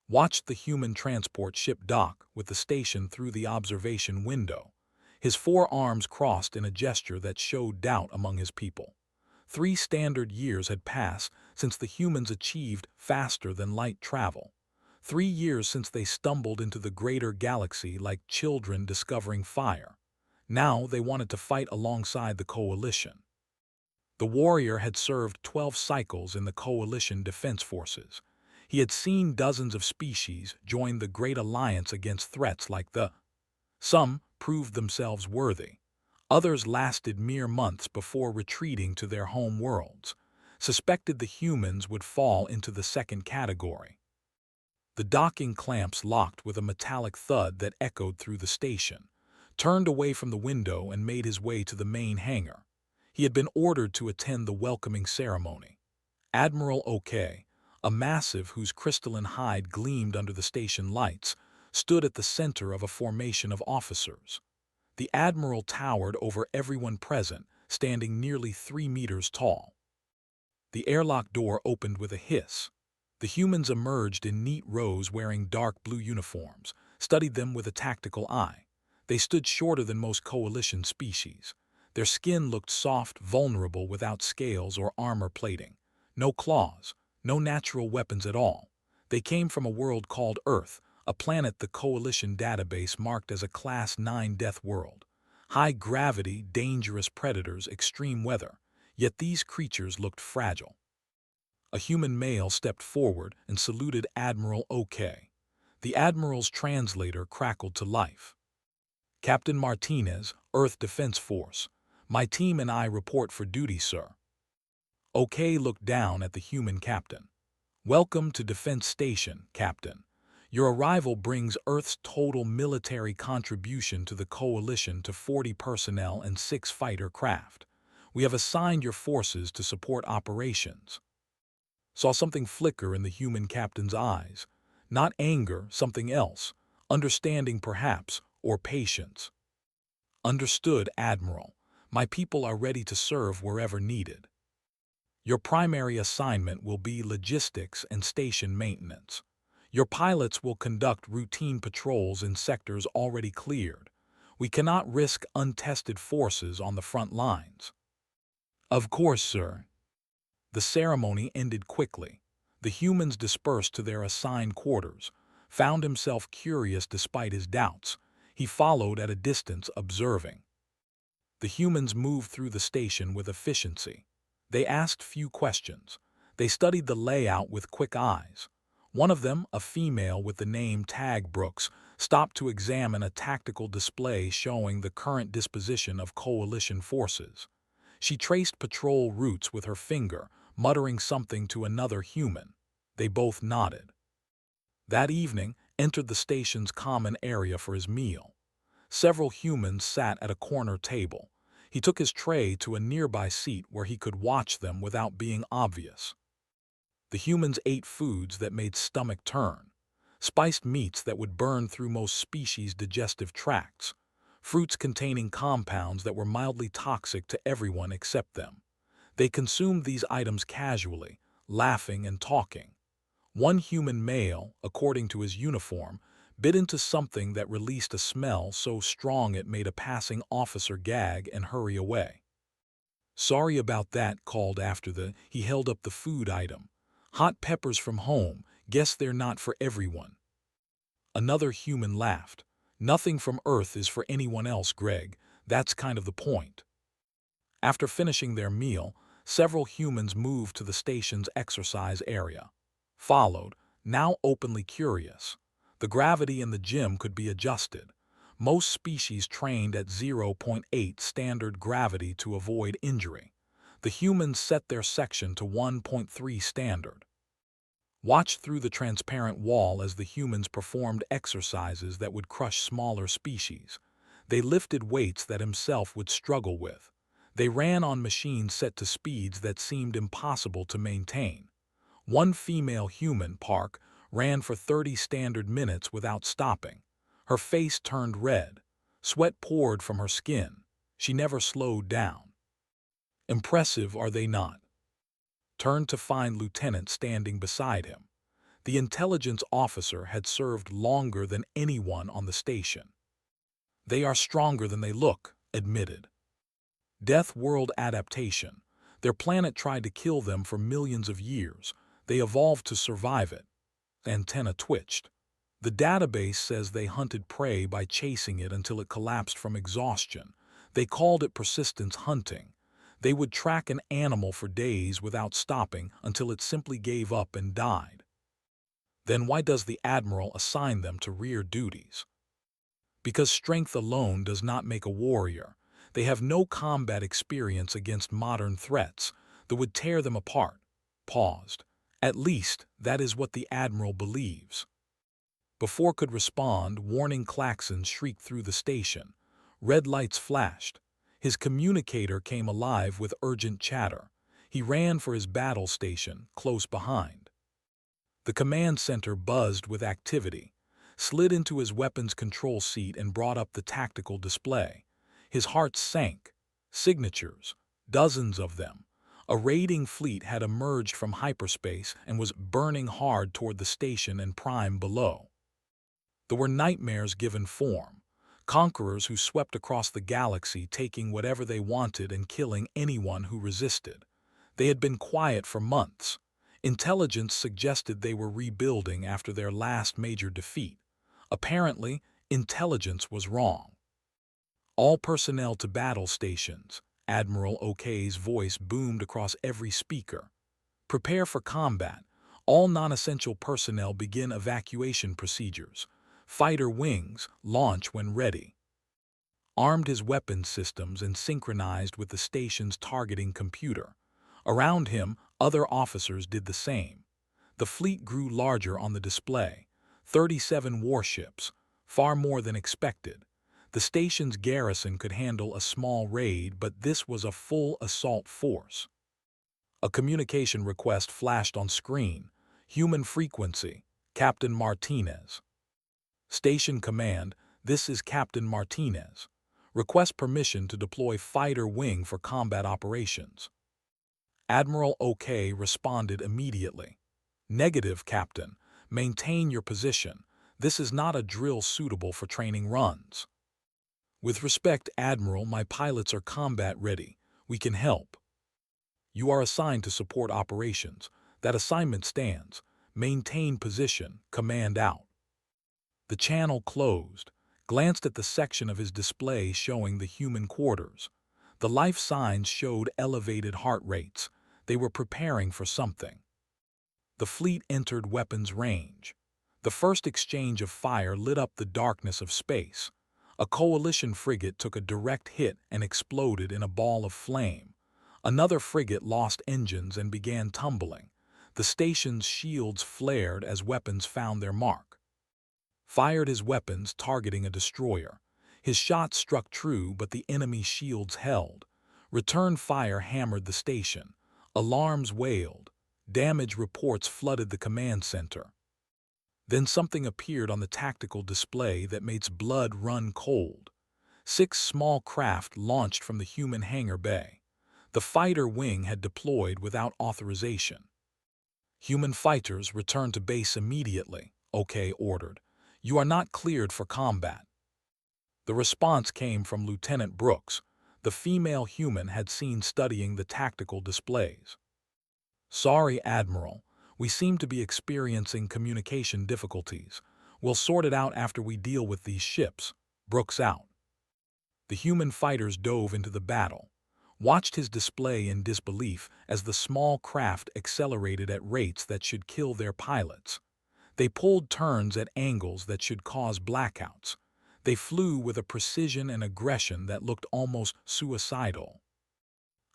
watched the human transport ship dock with the station through the observation window. His four arms crossed in a gesture that showed doubt among his people. 3 standard years had passed since the humans achieved faster-than-light travel. 3 years since they stumbled into the greater galaxy like children discovering fire. Now they wanted to fight alongside the Coalition. The warrior had served 12 cycles in the Coalition Defense Forces. He had seen dozens of species join the Great Alliance against threats like the. Some proved themselves worthy. Others lasted mere months before retreating to their home worlds. Suspected the humans would fall into the second category. The docking clamps locked with a metallic thud that echoed through the station. Turned away from the window and made his way to the main hangar. He had been ordered to attend the welcoming ceremony. Admiral OK, a massive whose crystalline hide gleamed under the station lights, stood at the center of a formation of officers. The admiral towered over everyone present, standing nearly 3 meters tall. The airlock door opened with a hiss. The humans emerged in neat rows wearing dark blue uniforms, studied them with a tactical eye. They stood shorter than most Coalition species. Their skin looked soft, vulnerable without scales or armor plating. No claws, no natural weapons at all. They came from a world called Earth, a planet the Coalition database marked as a Class 9 death world. High gravity, dangerous predators, extreme weather. Yet these creatures looked fragile. A human male stepped forward and saluted Admiral OK. The Admiral's translator crackled to life. "Captain Martinez, Earth Defense Force. My team and I report for duty, sir." OK looked down at the human captain. "Welcome to Defense Station, Captain. Your arrival brings Earth's total military contribution to the Coalition to 40 personnel and 6 fighter craft. We have assigned your forces to support operations." Saw something flicker in the human captain's eyes. Not anger, something else. Understanding perhaps, or patience. "Understood, Admiral. My people are ready to serve wherever needed. Your primary assignment will be logistics and station maintenance. Your pilots will conduct routine patrols in sectors already cleared. We cannot risk untested forces on the front lines." "Of course, sir." The ceremony ended quickly. The humans dispersed to their assigned quarters. Found himself curious despite his doubts. He followed at a distance, observing. The humans moved through the station with efficiency. They asked few questions. They studied the layout with quick eyes. One of them, a female with the name Tag Brooks, stopped to examine a tactical display showing the current disposition of Coalition forces. She traced patrol routes with her finger, muttering something to another human. They both nodded. That evening, entered the station's common area for his meal. Several humans sat at a corner table. He took his tray to a nearby seat where he could watch them without being obvious. The humans ate foods that made stomach turn. Spiced meats that would burn through most species' digestive tracts. Fruits containing compounds that were mildly toxic to everyone except them. They consumed these items casually, laughing and talking. One human male, according to his uniform, bit into something that released a smell so strong it made a passing officer gag and hurry away. "Sorry about that," called after he held up the food item. "Hot peppers from home, guess they're not for everyone." Another human laughed. "Nothing from Earth is for anyone else, Greg. That's kind of the point." After finishing their meal, several humans moved to the station's exercise area. Followed, now openly curious. The gravity in the gym could be adjusted. Most species trained at 0.8 standard gravity to avoid injury. The humans set their section to 1.3 standard. Watched through the transparent wall as the humans performed exercises that would crush smaller species. They lifted weights that himself would struggle with. They ran on machines set to speeds that seemed impossible to maintain. One female human, Park, ran for 30 standard minutes without stopping. Her face turned red. Sweat poured from her skin. She never slowed down. Impressive, are they not? Turned to find Lieutenant standing beside him. The intelligence officer had served longer than anyone on the station. "They are stronger than they look," admitted. "Death world adaptation. Their planet tried to kill them for millions of years. They evolved to survive it." Antenna twitched. "The database says they hunted prey by chasing it until it collapsed from exhaustion. They called it persistence hunting. They would track an animal for days without stopping until it simply gave up and died." "Then why does the Admiral assign them to rear duties?" "Because strength alone does not make a warrior. They have no combat experience against modern threats that would tear them apart." Paused. "At least, that is what the Admiral believes." Before could respond, warning klaxons shrieked through the station. Red lights flashed. His communicator came alive with urgent chatter. He ran for his battle station, close behind. The command center buzzed with activity, slid into his weapons control seat and brought up the tactical display. His heart sank. Signatures, dozens of them. A raiding fleet had emerged from hyperspace and was burning hard toward the station and prime below. There were nightmares given form. Conquerors who swept across the galaxy, taking whatever they wanted and killing anyone who resisted. They had been quiet for months. Intelligence suggested they were rebuilding after their last major defeat. Apparently, intelligence was wrong. "All personnel to battle stations," Admiral Okay's voice boomed across every speaker. "Prepare for combat. All non-essential personnel begin evacuation procedures. Fighter wings, launch when ready." Armed his weapons systems and synchronized with the station's targeting computer. Around him, other officers did the same. The fleet grew larger on the display. 37 warships, far more than expected. The station's garrison could handle a small raid, but this was a full assault force. A communication request flashed on screen. "Human frequency, Captain Martinez." "Station command, this is Captain Martinez. Request permission to deploy fighter wing for combat operations." Admiral Okay responded immediately. "Negative, Captain. Maintain your position. This is not a drill suitable for training runs." "With respect, Admiral, my pilots are combat ready. We can help." "You are assigned to support operations. That assignment stands. Maintain position. Command out." The channel closed, glanced at the section of his display showing the human quarters. The life signs showed elevated heart rates. They were preparing for something. The fleet entered weapons range. The first exchange of fire lit up the darkness of space. A coalition frigate took a direct hit and exploded in a ball of flame. Another frigate lost engines and began tumbling. The station's shields flared as weapons found their mark. Fired his weapons, targeting a destroyer. His shots struck true, but the enemy shields held. Return fire hammered the station. Alarms wailed. Damage reports flooded the command center. Then something appeared on the tactical display that made blood run cold. 6 small craft launched from the human hangar bay. The fighter wing had deployed without authorization. "Human fighters return to base immediately," Okay ordered. "You are not cleared for combat." The response came from Lieutenant Brooks. The female human had seen studying the tactical displays. "Sorry, Admiral. We seem to be experiencing communication difficulties. We'll sort it out after we deal with these ships." Brooks out. The human fighters dove into the battle, watched his display in disbelief as the small craft accelerated at rates that should kill their pilots. They pulled turns at angles that should cause blackouts. They flew with a precision and aggression that looked almost suicidal.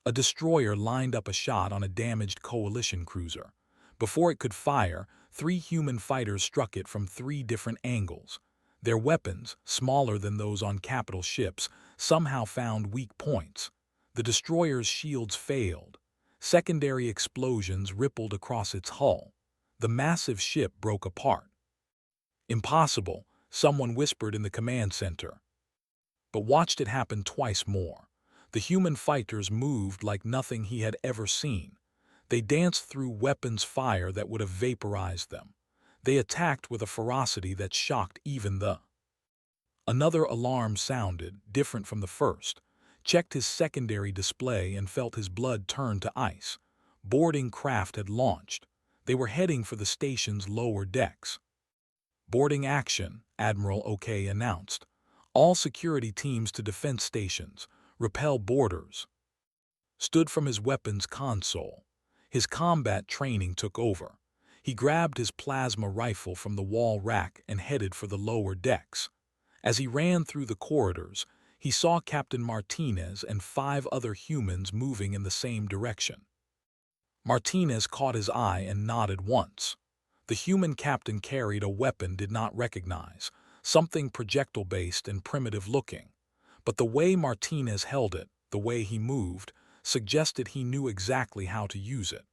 A destroyer lined up a shot on a damaged coalition cruiser. Before it could fire, 3 human fighters struck it from 3 different angles. Their weapons, smaller than those on capital ships, somehow found weak points. The destroyer's shields failed. Secondary explosions rippled across its hull. The massive ship broke apart. "Impossible," someone whispered in the command center. But watched it happen twice more. The human fighters moved like nothing he had ever seen. They danced through weapons fire that would have vaporized them. They attacked with a ferocity that shocked even the. Another alarm sounded, different from the first. Checked his secondary display and felt his blood turn to ice. Boarding craft had launched. They were heading for the station's lower decks. Boarding action, Admiral OK announced. All security teams to defense stations. Repel boarders. Stood from his weapons console. His combat training took over. He grabbed his plasma rifle from the wall rack and headed for the lower decks. As he ran through the corridors, he saw Captain Martinez and 5 other humans moving in the same direction. Martinez caught his eye and nodded once. The human captain carried a weapon did not recognize, something projectile-based and primitive-looking. But the way Martinez held it, the way he moved, suggested he knew exactly how to use it.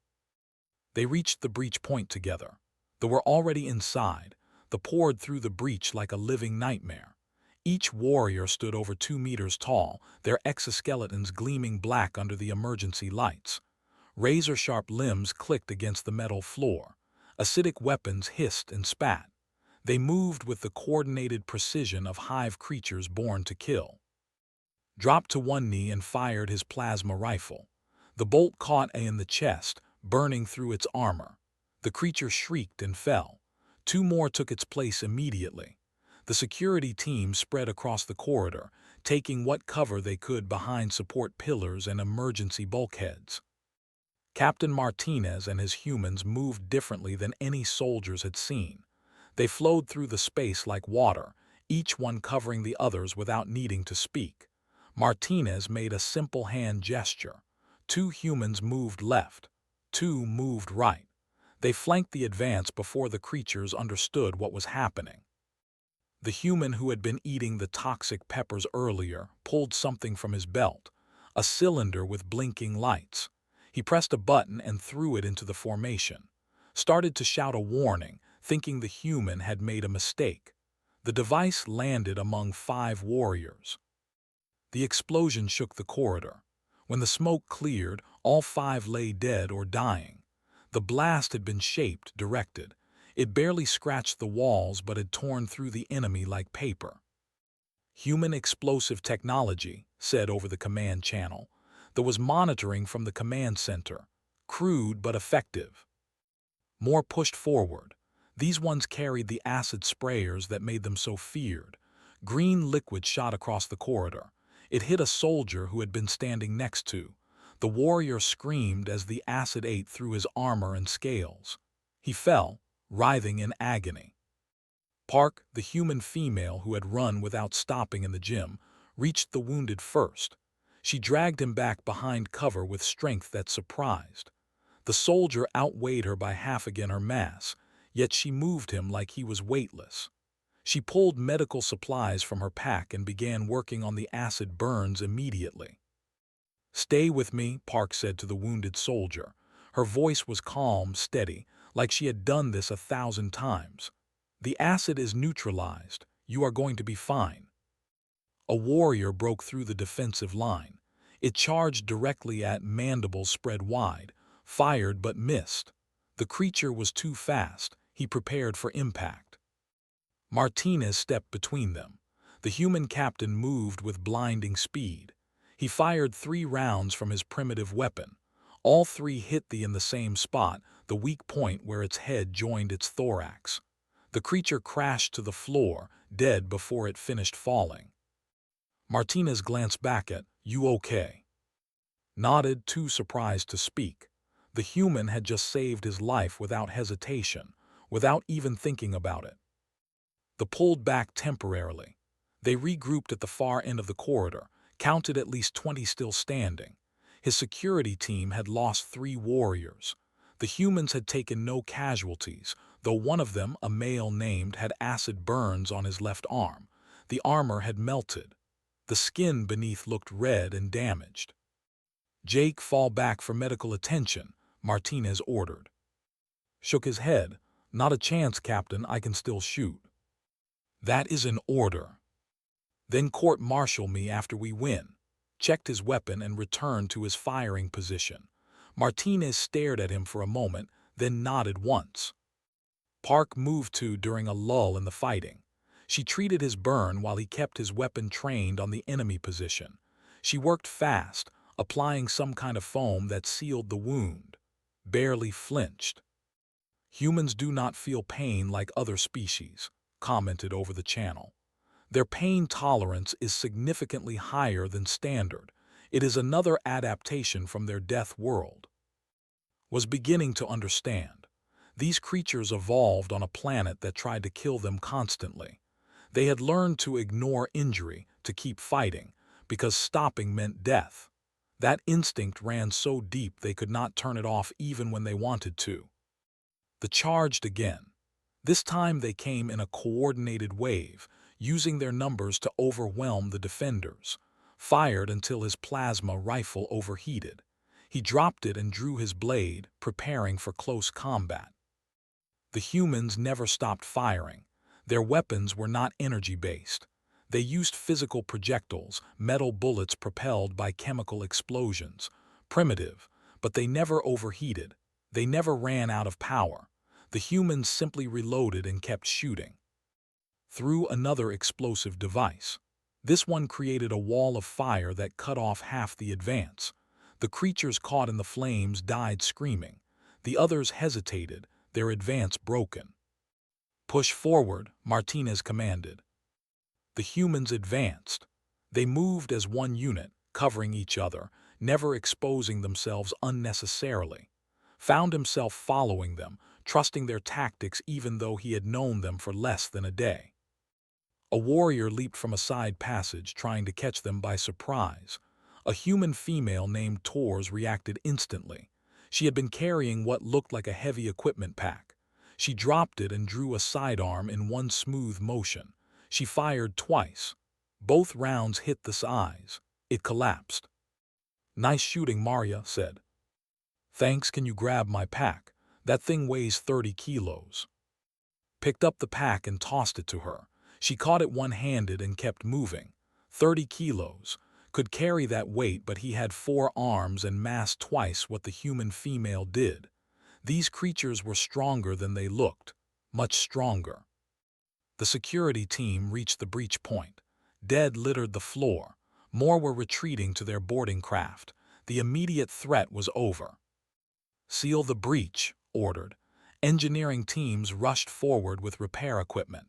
They reached the breach point together. They were already inside. They poured through the breach like a living nightmare. Each warrior stood over 2 meters tall, their exoskeletons gleaming black under the emergency lights. Razor-sharp limbs clicked against the metal floor. Acidic weapons hissed and spat. They moved with the coordinated precision of hive creatures born to kill. Dropped to one knee and fired his plasma rifle. The bolt caught A in the chest, burning through its armor. The creature shrieked and fell. 2 more took its place immediately. The security team spread across the corridor, taking what cover they could behind support pillars and emergency bulkheads. Captain Martinez and his humans moved differently than any soldiers had seen. They flowed through the space like water, each one covering the others without needing to speak. Martinez made a simple hand gesture. 2 humans moved left. 2 moved right. They flanked the advance before the creatures understood what was happening. The human who had been eating the toxic peppers earlier pulled something from his belt, a cylinder with blinking lights. He pressed a button and threw it into the formation. Started to shout a warning, thinking the human had made a mistake. The device landed among 5 warriors. The explosion shook the corridor. When the smoke cleared, all 5 lay dead or dying. The blast had been shaped, directed. It barely scratched the walls but had torn through the enemy like paper. Human explosive technology, said over the command channel. There was monitoring from the command center. Crude but effective. More pushed forward. These ones carried the acid sprayers that made them so feared. Green liquid shot across the corridor. It hit a soldier who had been standing next to. The warrior screamed as the acid ate through his armor and scales. He fell, writhing in agony. Park, the human female who had run without stopping in the gym, reached the wounded first. She dragged him back behind cover with strength that surprised. The soldier outweighed her by half again her mass, yet she moved him like he was weightless. She pulled medical supplies from her pack and began working on the acid burns immediately. "Stay with me," Park said to the wounded soldier. Her voice was calm, steady, like she had done this 1,000 times. "The acid is neutralized. You are going to be fine." A warrior broke through the defensive line. It charged directly at mandibles spread wide, fired but missed. The creature was too fast. He prepared for impact. Martinez stepped between them. The human captain moved with blinding speed. He fired 3 rounds from his primitive weapon. All 3 hit in the same spot, the weak point where its head joined its thorax. The creature crashed to the floor, dead before it finished falling. Martinez glanced back at, "You okay?" Nodded, too surprised to speak. The human had just saved his life without hesitation, without even thinking about it. They pulled back temporarily. They regrouped at the far end of the corridor, counted at least 20 still standing. His security team had lost 3 warriors. The humans had taken no casualties, though one of them, a male named, had acid burns on his left arm. The armor had melted. The skin beneath looked red and damaged. "Jake, fall back for medical attention," Martinez ordered. Shook his head. "Not a chance, Captain. I can still shoot." "That is an order." "Then court-martial me after we win." Checked his weapon and returned to his firing position. Martinez stared at him for a moment, then nodded once. Park moved to during a lull in the fighting. She treated his burn while he kept his weapon trained on the enemy position. She worked fast, applying some kind of foam that sealed the wound. Barely flinched. Humans do not feel pain like other species, commented over the channel. Their pain tolerance is significantly higher than standard. It is another adaptation from their death world. Was beginning to understand. These creatures evolved on a planet that tried to kill them constantly. They had learned to ignore injury, to keep fighting, because stopping meant death. That instinct ran so deep they could not turn it off even when they wanted to. They charged again. This time they came in a coordinated wave, using their numbers to overwhelm the defenders. Fired until his plasma rifle overheated. He dropped it and drew his blade, preparing for close combat. The humans never stopped firing. Their weapons were not energy-based. They used physical projectiles, metal bullets propelled by chemical explosions. Primitive, but they never overheated. They never ran out of power. The humans simply reloaded and kept shooting. Through another explosive device. This one created a wall of fire that cut off half the advance. The creatures caught in the flames died screaming. The others hesitated, their advance broken. Push forward, Martinez commanded. The humans advanced. They moved as one unit, covering each other, never exposing themselves unnecessarily. Found himself following them, trusting their tactics even though he had known them for less than a day. A warrior leaped from a side passage, trying to catch them by surprise. A human female named Tors reacted instantly. She had been carrying what looked like a heavy equipment pack. She dropped it and drew a sidearm in one smooth motion. She fired twice. Both rounds hit the size. It collapsed. "Nice shooting," Maria said. "Thanks, can you grab my pack? That thing weighs 30 kilos. Picked up the pack and tossed it to her. She caught it one-handed and kept moving. 30 kilos. Could carry that weight, but he had 4 arms and mass twice what the human female did. These creatures were stronger than they looked. Much stronger. The security team reached the breach point. Dead littered the floor. More were retreating to their boarding craft. The immediate threat was over. "Seal the breach," ordered. Engineering teams rushed forward with repair equipment.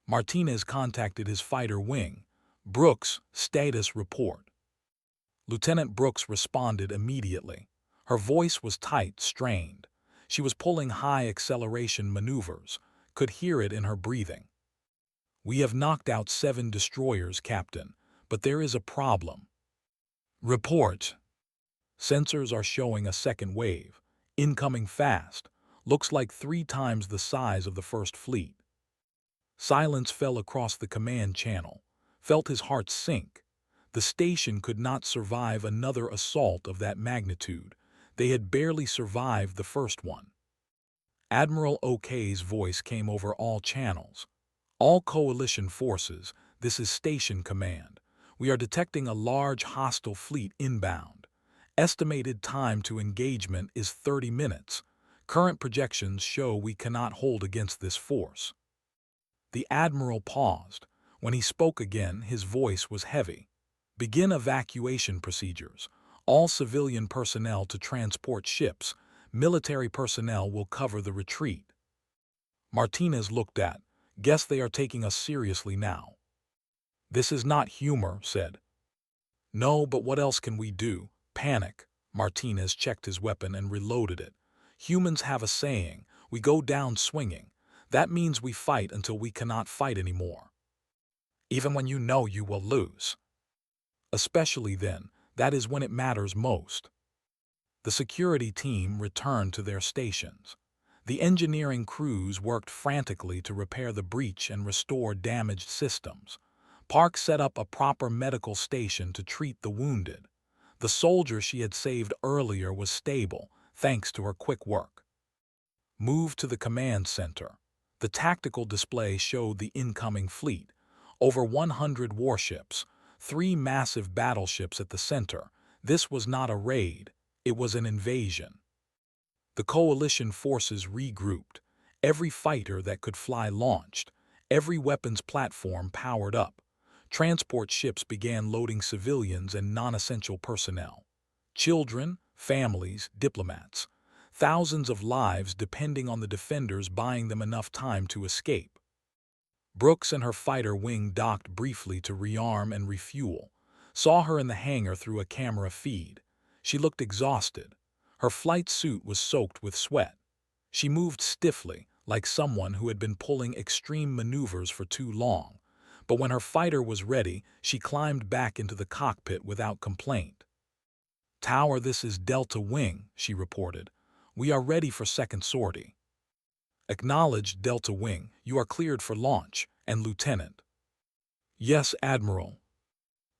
Martinez contacted his fighter wing. "Brooks, status report." Lieutenant Brooks responded immediately. Her voice was tight, strained. She was pulling high acceleration maneuvers, could hear it in her breathing. "We have knocked out 7 destroyers, Captain, but there is a problem." "Report." "Sensors are showing a second wave. Incoming fast. Looks like 3 times the size of the first fleet." Silence fell across the command channel. Felt his heart sink. The station could not survive another assault of that magnitude. They had barely survived the first one. Admiral Ok's voice came over all channels. "All coalition forces, this is Station Command. We are detecting a large hostile fleet inbound. Estimated time to engagement is 30 minutes. Current projections show we cannot hold against this force." The Admiral paused. When he spoke again, his voice was heavy. "Begin evacuation procedures. All civilian personnel to transport ships. Military personnel will cover the retreat." Martinez looked at. "Guess they are taking us seriously now." "This is not humor," said. "No, but what else can we do? Panic." Martinez checked his weapon and reloaded it. "Humans have a saying, we go down swinging. That means we fight until we cannot fight anymore. Even when you know you will lose. Especially then, that is when it matters most." The security team returned to their stations. The engineering crews worked frantically to repair the breach and restore damaged systems. Park set up a proper medical station to treat the wounded. The soldier she had saved earlier was stable, thanks to her quick work. Moved to the command center. The tactical display showed the incoming fleet. Over 100 warships, 3 massive battleships at the center. This was not a raid, it was an invasion. The coalition forces regrouped. Every fighter that could fly launched. Every weapons platform powered up. Transport ships began loading civilians and non-essential personnel. Children, families, diplomats. Thousands of lives depending on the defenders buying them enough time to escape. Brooks and her fighter wing docked briefly to rearm and refuel. Saw her in the hangar through a camera feed. She looked exhausted. Her flight suit was soaked with sweat. She moved stiffly, like someone who had been pulling extreme maneuvers for too long. But when her fighter was ready, she climbed back into the cockpit without complaint. "Tower, this is Delta Wing," she reported. "We are ready for second sortie." "Acknowledged, Delta Wing. You are cleared for launch." And Lieutenant. "Yes, Admiral.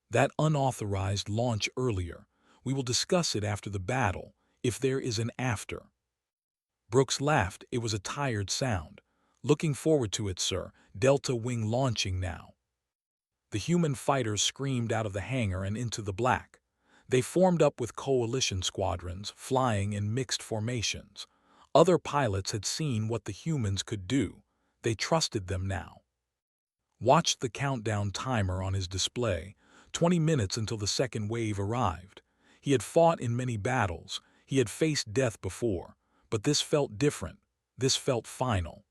That unauthorized launch earlier. We will discuss it after the battle, if there is an after." Brooks laughed. It was a tired sound. "Looking forward to it, sir. Delta Wing launching now." The human fighters screamed out of the hangar and into the black. They formed up with coalition squadrons, flying in mixed formations. Other pilots had seen what the humans could do. They trusted them now. Watched the countdown timer on his display. 20 minutes until the second wave arrived. He had fought in many battles. He had faced death before. But this felt different. This felt final.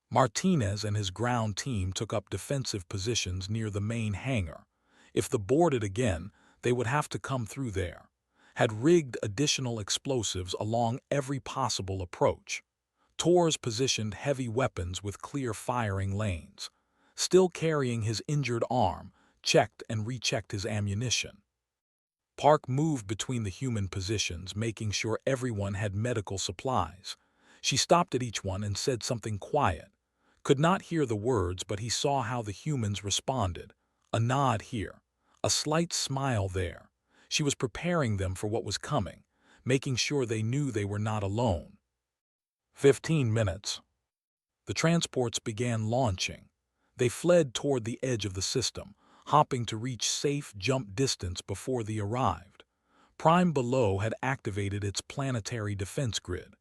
Martinez and his ground team took up defensive positions near the main hangar. If they boarded again, they would have to come through there. Had rigged additional explosives along every possible approach. Torres positioned heavy weapons with clear firing lanes. Still carrying his injured arm, checked and rechecked his ammunition. Park moved between the human positions, making sure everyone had medical supplies. She stopped at each one and said something quiet. Could not hear the words, but he saw how the humans responded. A nod here. A slight smile there. She was preparing them for what was coming, making sure they knew they were not alone. 15 minutes. The transports began launching. They fled toward the edge of the system, hopping to reach safe jump distance before they arrived. Prime below had activated its planetary defense grid.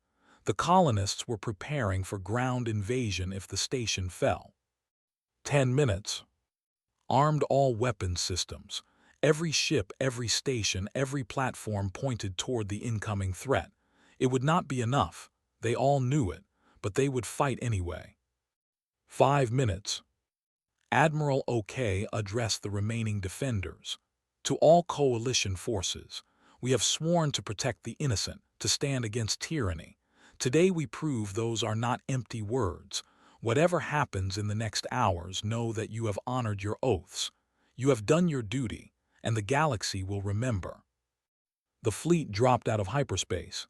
The colonists were preparing for ground invasion if the station fell. 10 minutes. Armed all weapons systems. Every ship, every station, every platform pointed toward the incoming threat. It would not be enough. They all knew it, but they would fight anyway. 5 minutes. Admiral OK addressed the remaining defenders. "To all coalition forces, we have sworn to protect the innocent, to stand against tyranny. Today we prove those are not empty words. Whatever happens in the next hours, know that you have honored your oaths. You have done your duty, and the galaxy will remember." The fleet dropped out of hyperspace.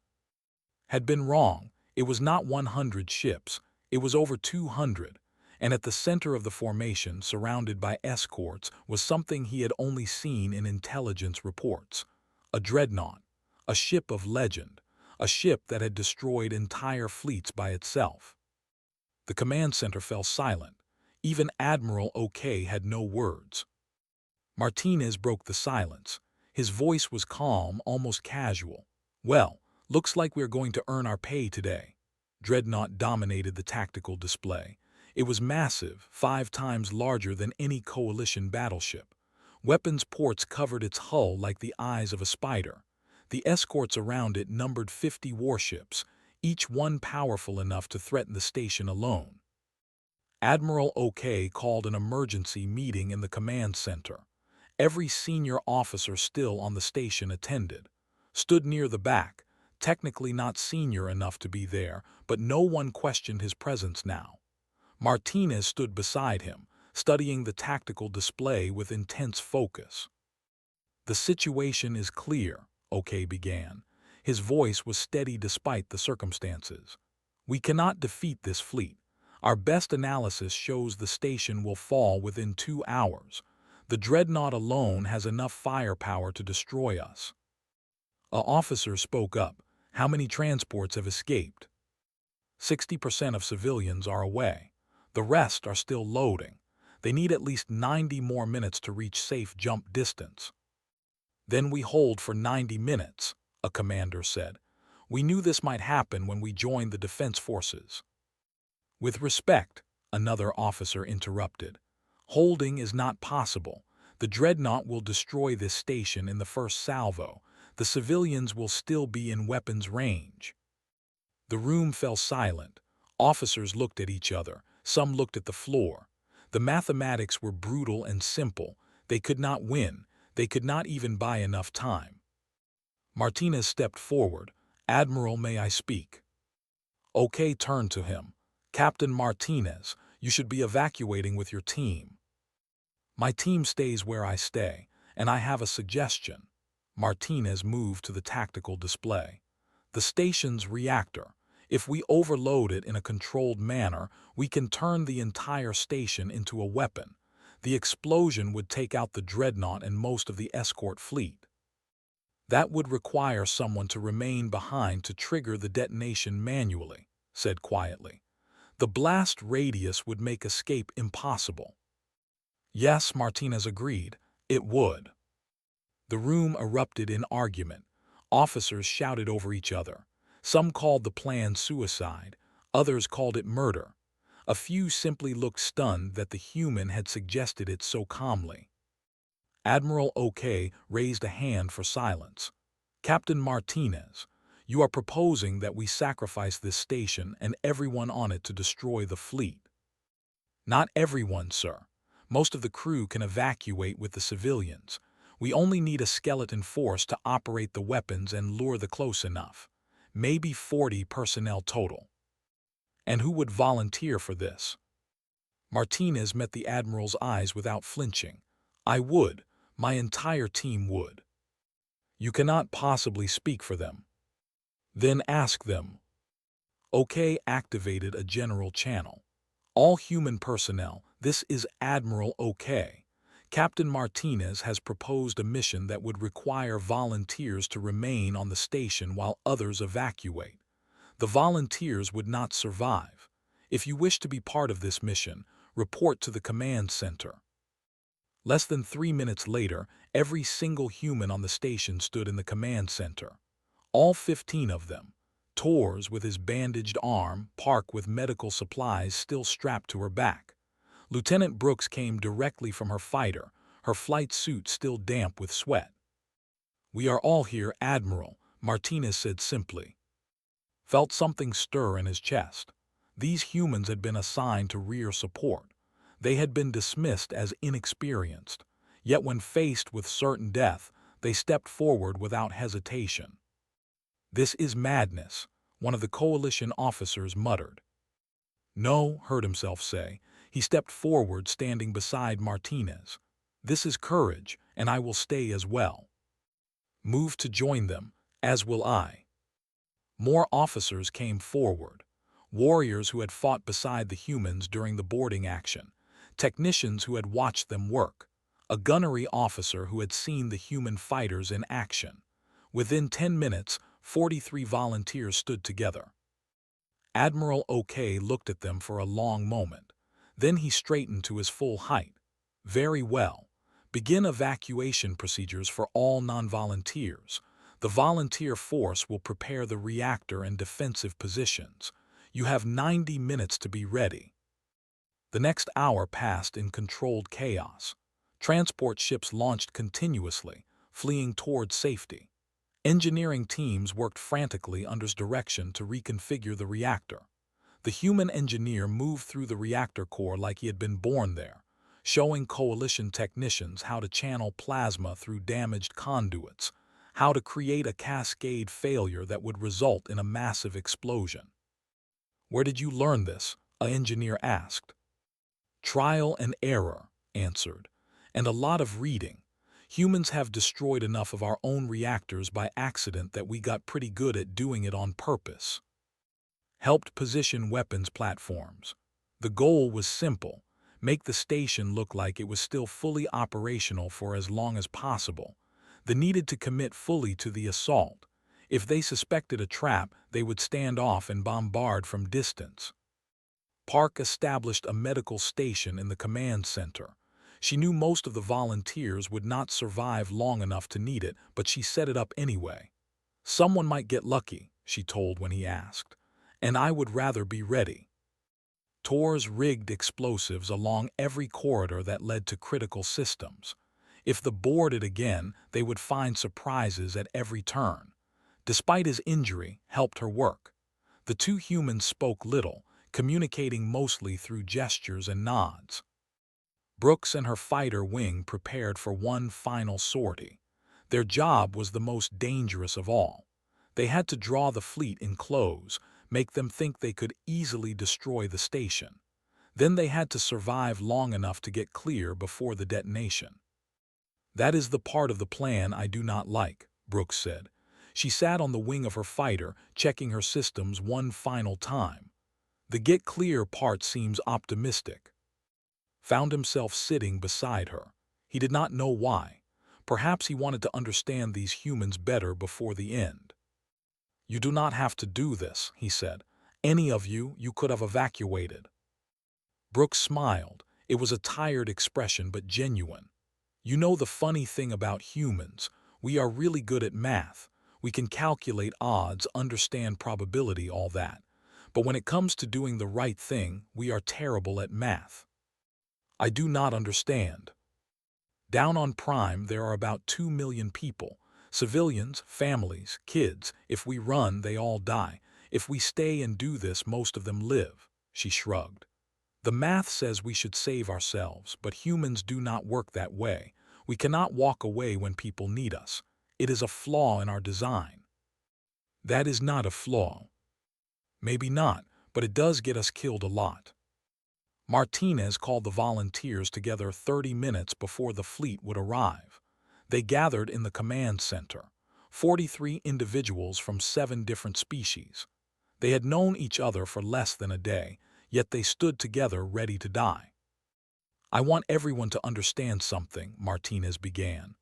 Had been wrong. It was not 100 ships. It was over 200. And at the center of the formation, surrounded by escorts, was something he had only seen in intelligence reports. A dreadnought. A ship of legend. A ship that had destroyed entire fleets by itself. The command center fell silent. Even Admiral OK had no words. Martinez broke the silence. His voice was calm, almost casual. "Well, looks like we're going to earn our pay today." Dreadnought dominated the tactical display. It was massive, 5 times larger than any coalition battleship. Weapons ports covered its hull like the eyes of a spider. The escorts around it numbered 50 warships, each one powerful enough to threaten the station alone. Admiral OK called an emergency meeting in the command center. Every senior officer still on the station attended. Stood near the back, technically not senior enough to be there, but no one questioned his presence now. Martinez stood beside him, studying the tactical display with intense focus. "The situation is clear," OK began. His voice was steady despite the circumstances. "We cannot defeat this fleet. Our best analysis shows the station will fall within 2 hours. The dreadnought alone has enough firepower to destroy us." A officer spoke up. "How many transports have escaped?" 60% of civilians are away. The rest are still loading. They need at least 90 more minutes to reach safe jump distance. "Then we hold for 90 minutes, a commander said. "We knew this might happen when we joined the defense forces." With respect, another officer interrupted. Holding is not possible. The dreadnought will destroy this station in the first salvo. The civilians will still be in weapons range. The room fell silent. Officers looked at each other. Some looked at the floor. The mathematics were brutal and simple. They could not win. They could not even buy enough time. Martinez stepped forward. "Admiral, may I speak?" OK turned to him. "Captain Martinez, you should be evacuating with your team." "My team stays where I stay, and I have a suggestion." Martinez moved to the tactical display. "The station's reactor. If we overload it in a controlled manner, we can turn the entire station into a weapon. The explosion would take out the dreadnought and most of the escort fleet. That would require someone to remain behind to trigger the detonation manually," said quietly. "The blast radius would make escape impossible." "Yes," Martinez agreed, "it would." The room erupted in argument. Officers shouted over each other. Some called the plan suicide. Others called it murder. A few simply looked stunned that the human had suggested it so calmly. Admiral OK raised a hand for silence. "Captain Martinez, you are proposing that we sacrifice this station and everyone on it to destroy the fleet." "Not everyone, sir. Most of the crew can evacuate with the civilians. We only need a skeleton force to operate the weapons and lure the close enough. Maybe 40 personnel total." "And who would volunteer for this?" Martinez met the Admiral's eyes without flinching. "I would. My entire team would." "You cannot possibly speak for them." "Then ask them." OK activated a general channel. "All human personnel, this is Admiral OK. Captain Martinez has proposed a mission that would require volunteers to remain on the station while others evacuate. The volunteers would not survive. If you wish to be part of this mission, report to the command center." Less than 3 minutes later, every single human on the station stood in the command center. All 15 of them. Tors with his bandaged arm, Park with medical supplies still strapped to her back. Lieutenant Brooks came directly from her fighter, her flight suit still damp with sweat. "We are all here, Admiral," Martinez said simply. Felt something stir in his chest. These humans had been assigned to rear support. They had been dismissed as inexperienced. Yet when faced with certain death, they stepped forward without hesitation. "This is madness," one of the coalition officers muttered. "No," heard himself say. He stepped forward, standing beside Martinez. "This is courage, and I will stay as well." "Move to join them, as will I." More officers came forward. Warriors who had fought beside the humans during the boarding action. Technicians who had watched them work. A gunnery officer who had seen the human fighters in action. Within 10 minutes, 43 volunteers stood together. Admiral OK looked at them for a long moment. Then he straightened to his full height. "Very well. Begin evacuation procedures for all non-volunteers. The volunteer force will prepare the reactor and defensive positions. You have 90 minutes to be ready." The next hour passed in controlled chaos. Transport ships launched continuously, fleeing toward safety. Engineering teams worked frantically under direction to reconfigure the reactor. The human engineer moved through the reactor core like he had been born there, showing coalition technicians how to channel plasma through damaged conduits, how to create a cascade failure that would result in a massive explosion. "Where did you learn this?" an engineer asked. "Trial and error," answered, "and a lot of reading. Humans have destroyed enough of our own reactors by accident that we got pretty good at doing it on purpose." Helped position weapons platforms. The goal was simple: make the station look like it was still fully operational for as long as possible. They needed to commit fully to the assault. If they suspected a trap, they would stand off and bombard from distance. Park established a medical station in the command center. She knew most of the volunteers would not survive long enough to need it, but she set it up anyway. "Someone might get lucky," she told when he asked, "and I would rather be ready." Tors rigged explosives along every corridor that led to critical systems. If the boarded again, they would find surprises at every turn. Despite his injury, helped her work. The two humans spoke little, communicating mostly through gestures and nods. Brooks and her fighter wing prepared for one final sortie. Their job was the most dangerous of all. They had to draw the fleet in close, make them think they could easily destroy the station. Then they had to survive long enough to get clear before the detonation. "That is the part of the plan I do not like," Brooks said. She sat on the wing of her fighter, checking her systems one final time. The get clear part seems optimistic. Found himself sitting beside her. He did not know why. Perhaps he wanted to understand these humans better before the end. "You do not have to do this," he said. "Any of you could have evacuated." Brooks smiled. It was a tired expression but genuine. "You know the funny thing about humans, we are really good at math. We can calculate odds, understand probability, all that. But when it comes to doing the right thing, we are terrible at math. I do not understand. Down on Prime there are about 2 million people. Civilians, families, kids. If we run, they all die. If we stay and do this, most of them live." She shrugged. "The math says we should save ourselves, but humans do not work that way. We cannot walk away when people need us. It is a flaw in our design." "That is not a flaw." "Maybe not, but it does get us killed a lot." Martinez called the volunteers together 30 minutes before the fleet would arrive. They gathered in the command center, 43 individuals from 7 different species. They had known each other for less than a day, yet they stood together ready to die. "I want everyone to understand something," Martinez began.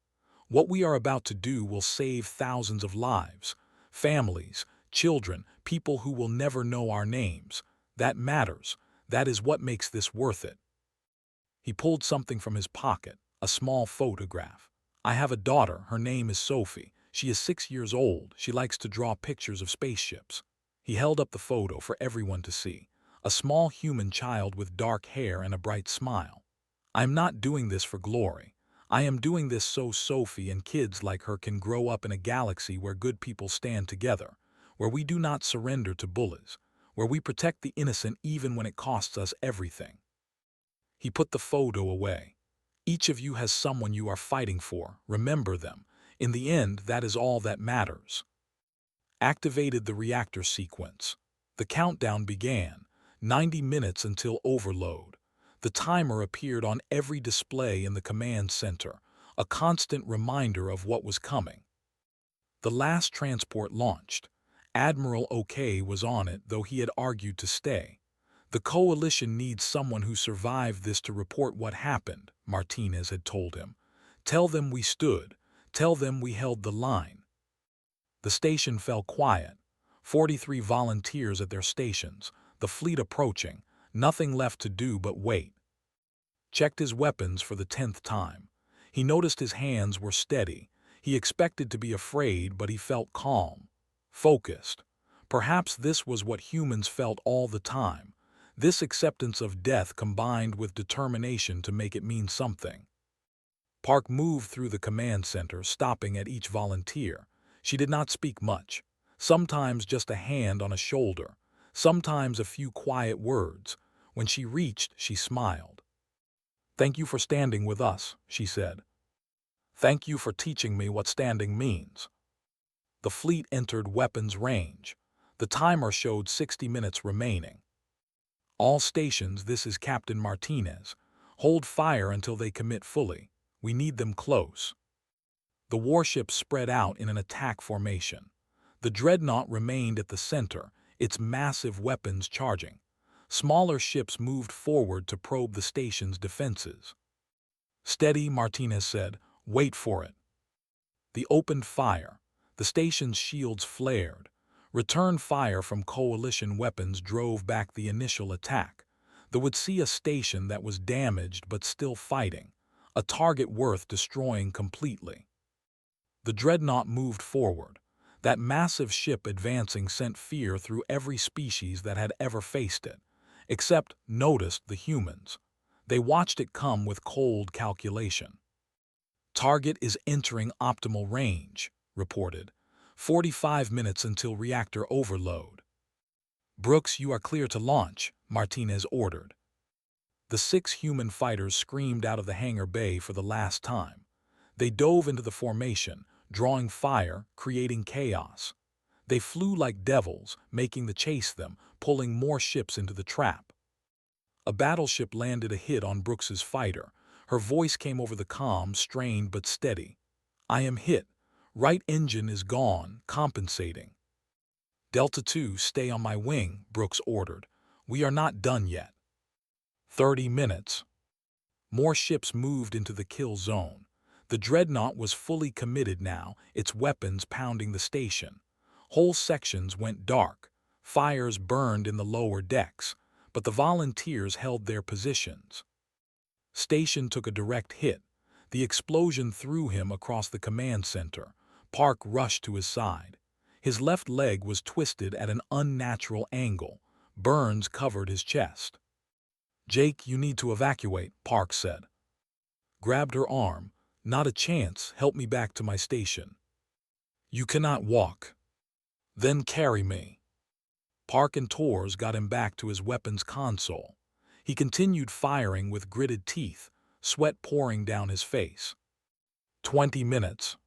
"What we are about to do will save thousands of lives, families, children, people who will never know our names. That matters. That is what makes this worth it." He pulled something from his pocket, a small photograph. "I have a daughter. Her name is Sophie. She is 6 years old. She likes to draw pictures of spaceships." He held up the photo for everyone to see. A small human child with dark hair and a bright smile. "I am not doing this for glory. I am doing this so Sophie and kids like her can grow up in a galaxy where good people stand together, where we do not surrender to bullies, where we protect the innocent even when it costs us everything." He put the photo away. "Each of you has someone you are fighting for. Remember them. In the end, that is all that matters." Activated the reactor sequence. The countdown began, 90 minutes until overload. The timer appeared on every display in the command center, a constant reminder of what was coming. The last transport launched. Admiral OK was on it, though he had argued to stay. "The Coalition needs someone who survived this to report what happened," Martinez had told him. "Tell them we stood. Tell them we held the line." The station fell quiet. 43 volunteers at their stations, the fleet approaching, nothing left to do but wait. Checked his weapons for the 10th time. He noticed his hands were steady. He expected to be afraid, but he felt calm, focused. Perhaps this was what humans felt all the time. This acceptance of death combined with determination to make it mean something. Park moved through the command center, stopping at each volunteer. She did not speak much. Sometimes just a hand on a shoulder. Sometimes a few quiet words. When she reached, she smiled. "Thank you for standing with us," she said. "Thank you for teaching me what standing means." The fleet entered weapons range. The timer showed 60 minutes remaining. "All stations, this is Captain Martinez. Hold fire until they commit fully. We need them close." The warships spread out in an attack formation. The dreadnought remained at the center, its massive weapons charging. Smaller ships moved forward to probe the station's defenses. "Steady," Martinez said. "Wait for it." They opened fire. The station's shields flared. Return fire from Coalition weapons drove back the initial attack. They would see a station that was damaged but still fighting, a target worth destroying completely. The dreadnought moved forward. That massive ship advancing sent fear through every species that had ever faced it. except noticed the humans. They watched it come with cold calculation. Target is entering optimal range, reported. 45 minutes until reactor overload. Brooks, you are clear to launch, Martinez ordered. The 6 human fighters screamed out of the hangar bay for the last time. They dove into the formation, drawing fire, creating chaos. They flew like devils, making the chase them, pulling more ships into the trap. A battleship landed a hit on Brooks's fighter. Her voice came over the comm, strained but steady. I am hit. Right engine is gone, compensating. Delta 2, stay on my wing, Brooks ordered. We are not done yet. 30 minutes. More ships moved into the kill zone. The dreadnought was fully committed now, its weapons pounding the station. Whole sections went dark. Fires burned in the lower decks, but the volunteers held their positions. Station took a direct hit. The explosion threw him across the command center. Park rushed to his side. His left leg was twisted at an unnatural angle. Burns covered his chest. Jake, you need to evacuate, Park said. Grabbed her arm. Not a chance, help me back to my station. You cannot walk. Then carry me. Park and Torres got him back to his weapons console. He continued firing with gritted teeth, sweat pouring down his face. 20 minutes.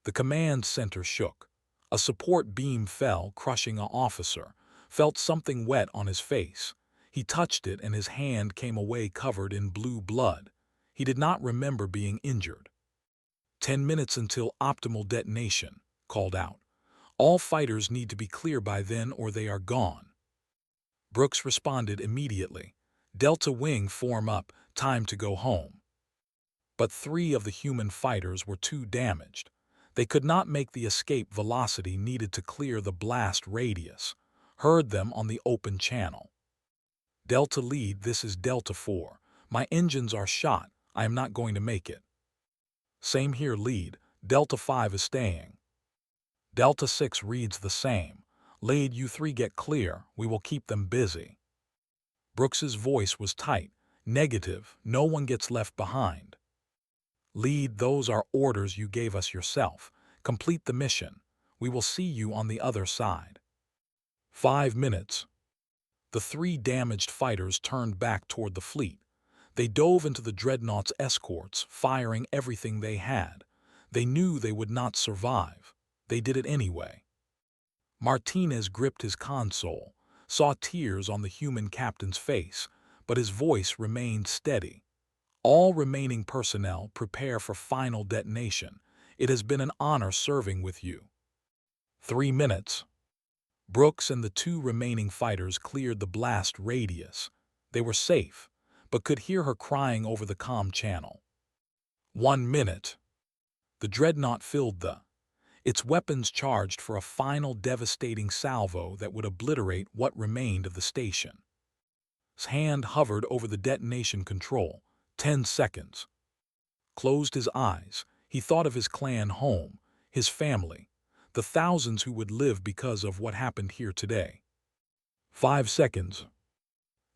The command center shook. A support beam fell, crushing an officer. Felt something wet on his face. He touched it and his hand came away covered in blue blood. He did not remember being injured. 10 minutes until optimal detonation, called out. All fighters need to be clear by then or they are gone. Brooks responded immediately. Delta Wing, form up, time to go home. But 3 of the human fighters were too damaged. They could not make the escape velocity needed to clear the blast radius. Heard them on the open channel. Delta Lead, this is Delta 4. My engines are shot. I am not going to make it. Same here, Lead. Delta 5 is staying. Delta 6 reads the same. Lead, you 3 get clear. We will keep them busy. Brooks's voice was tight. Negative. No one gets left behind. Lead, those are orders you gave us yourself. Complete the mission. We will see you on the other side. 5 minutes. The 3 damaged fighters turned back toward the fleet. They dove into the dreadnought's escorts, firing everything they had. They knew they would not survive. They did it anyway. Martinez gripped his console, saw tears on the human captain's face, but his voice remained steady. All remaining personnel prepare for final detonation. It has been an honor serving with you. 3 minutes. Brooks and the 2 remaining fighters cleared the blast radius. They were safe, but could hear her crying over the comm channel. 1 minute. The dreadnought filled its weapons charged for a final devastating salvo that would obliterate what remained of the station. His hand hovered over the detonation control. 10 seconds. Closed his eyes. He thought of his clan home, his family, the thousands who would live because of what happened here today. 5 seconds.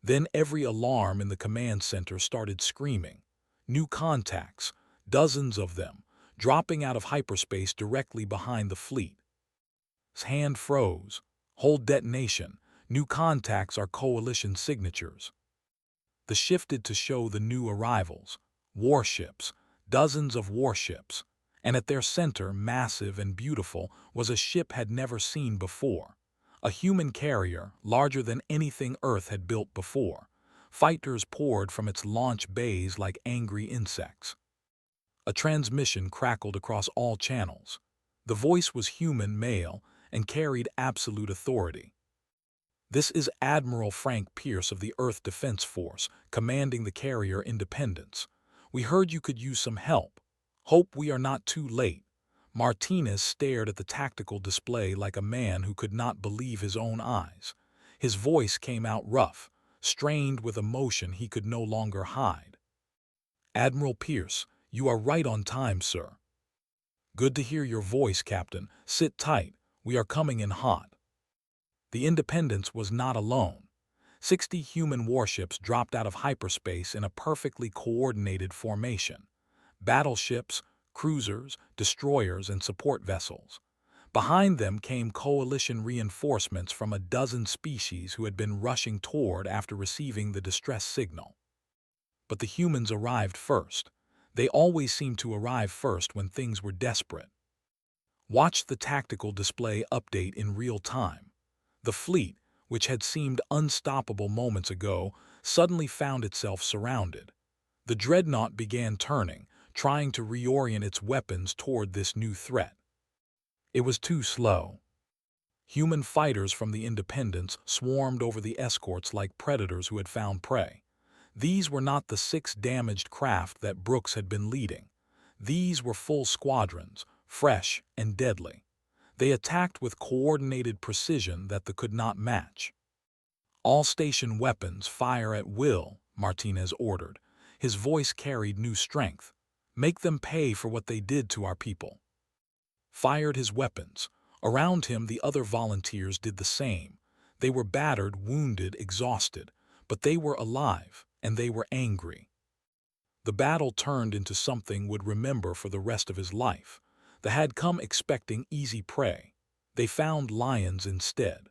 Then every alarm in the command center started screaming. New contacts, dozens of them, dropping out of hyperspace directly behind the fleet. His hand froze. Hold detonation. New contacts are coalition signatures. The shifted to show the new arrivals. Warships, dozens of warships. And at their center, massive and beautiful, was a ship had never seen before. A human carrier, larger than anything Earth had built before. Fighters poured from its launch bays like angry insects. A transmission crackled across all channels. The voice was human, male, and carried absolute authority. This is Admiral Frank Pierce of the Earth Defense Force, commanding the carrier Independence. We heard you could use some help. Hope we are not too late. Martinez stared at the tactical display like a man who could not believe his own eyes. His voice came out rough, strained with emotion he could no longer hide. Admiral Pierce, you are right on time, sir. Good to hear your voice, Captain. Sit tight. We are coming in hot. The Independence was not alone. 60 human warships dropped out of hyperspace in a perfectly coordinated formation. Battleships, cruisers, destroyers, and support vessels. Behind them came coalition reinforcements from a dozen species who had been rushing toward after receiving the distress signal. But the humans arrived first. They always seemed to arrive first when things were desperate. Watch the tactical display update in real time. The fleet, which had seemed unstoppable moments ago, suddenly found itself surrounded. The dreadnought began turning, trying to reorient its weapons toward this new threat. It was too slow. Human fighters from the Independence swarmed over the escorts like predators who had found prey. These were not the 6 damaged craft that Brooks had been leading. These were full squadrons, fresh and deadly. They attacked with coordinated precision that they could not match. "All station weapons fire at will," Martinez ordered. His voice carried new strength. "Make them pay for what they did to our people." Fired his weapons. Around him, the other volunteers did the same. They were battered, wounded, exhausted, but they were alive, and they were angry. The battle turned into something would remember for the rest of his life. They had come expecting easy prey. They found lions instead.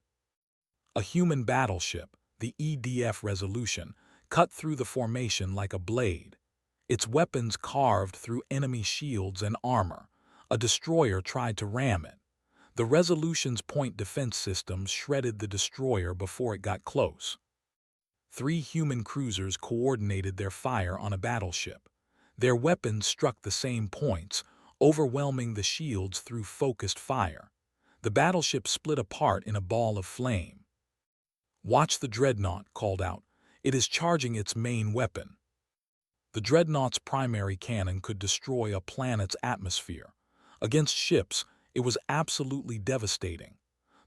A human battleship, the EDF Resolution, cut through the formation like a blade. Its weapons carved through enemy shields and armor. A destroyer tried to ram it. The Resolution's point defense systems shredded the destroyer before it got close. 3 human cruisers coordinated their fire on a battleship. Their weapons struck the same points, overwhelming the shields through focused fire. The battleship split apart in a ball of flame. "Watch the dreadnought," called out. "It is charging its main weapon." The dreadnought's primary cannon could destroy a planet's atmosphere. Against ships, it was absolutely devastating.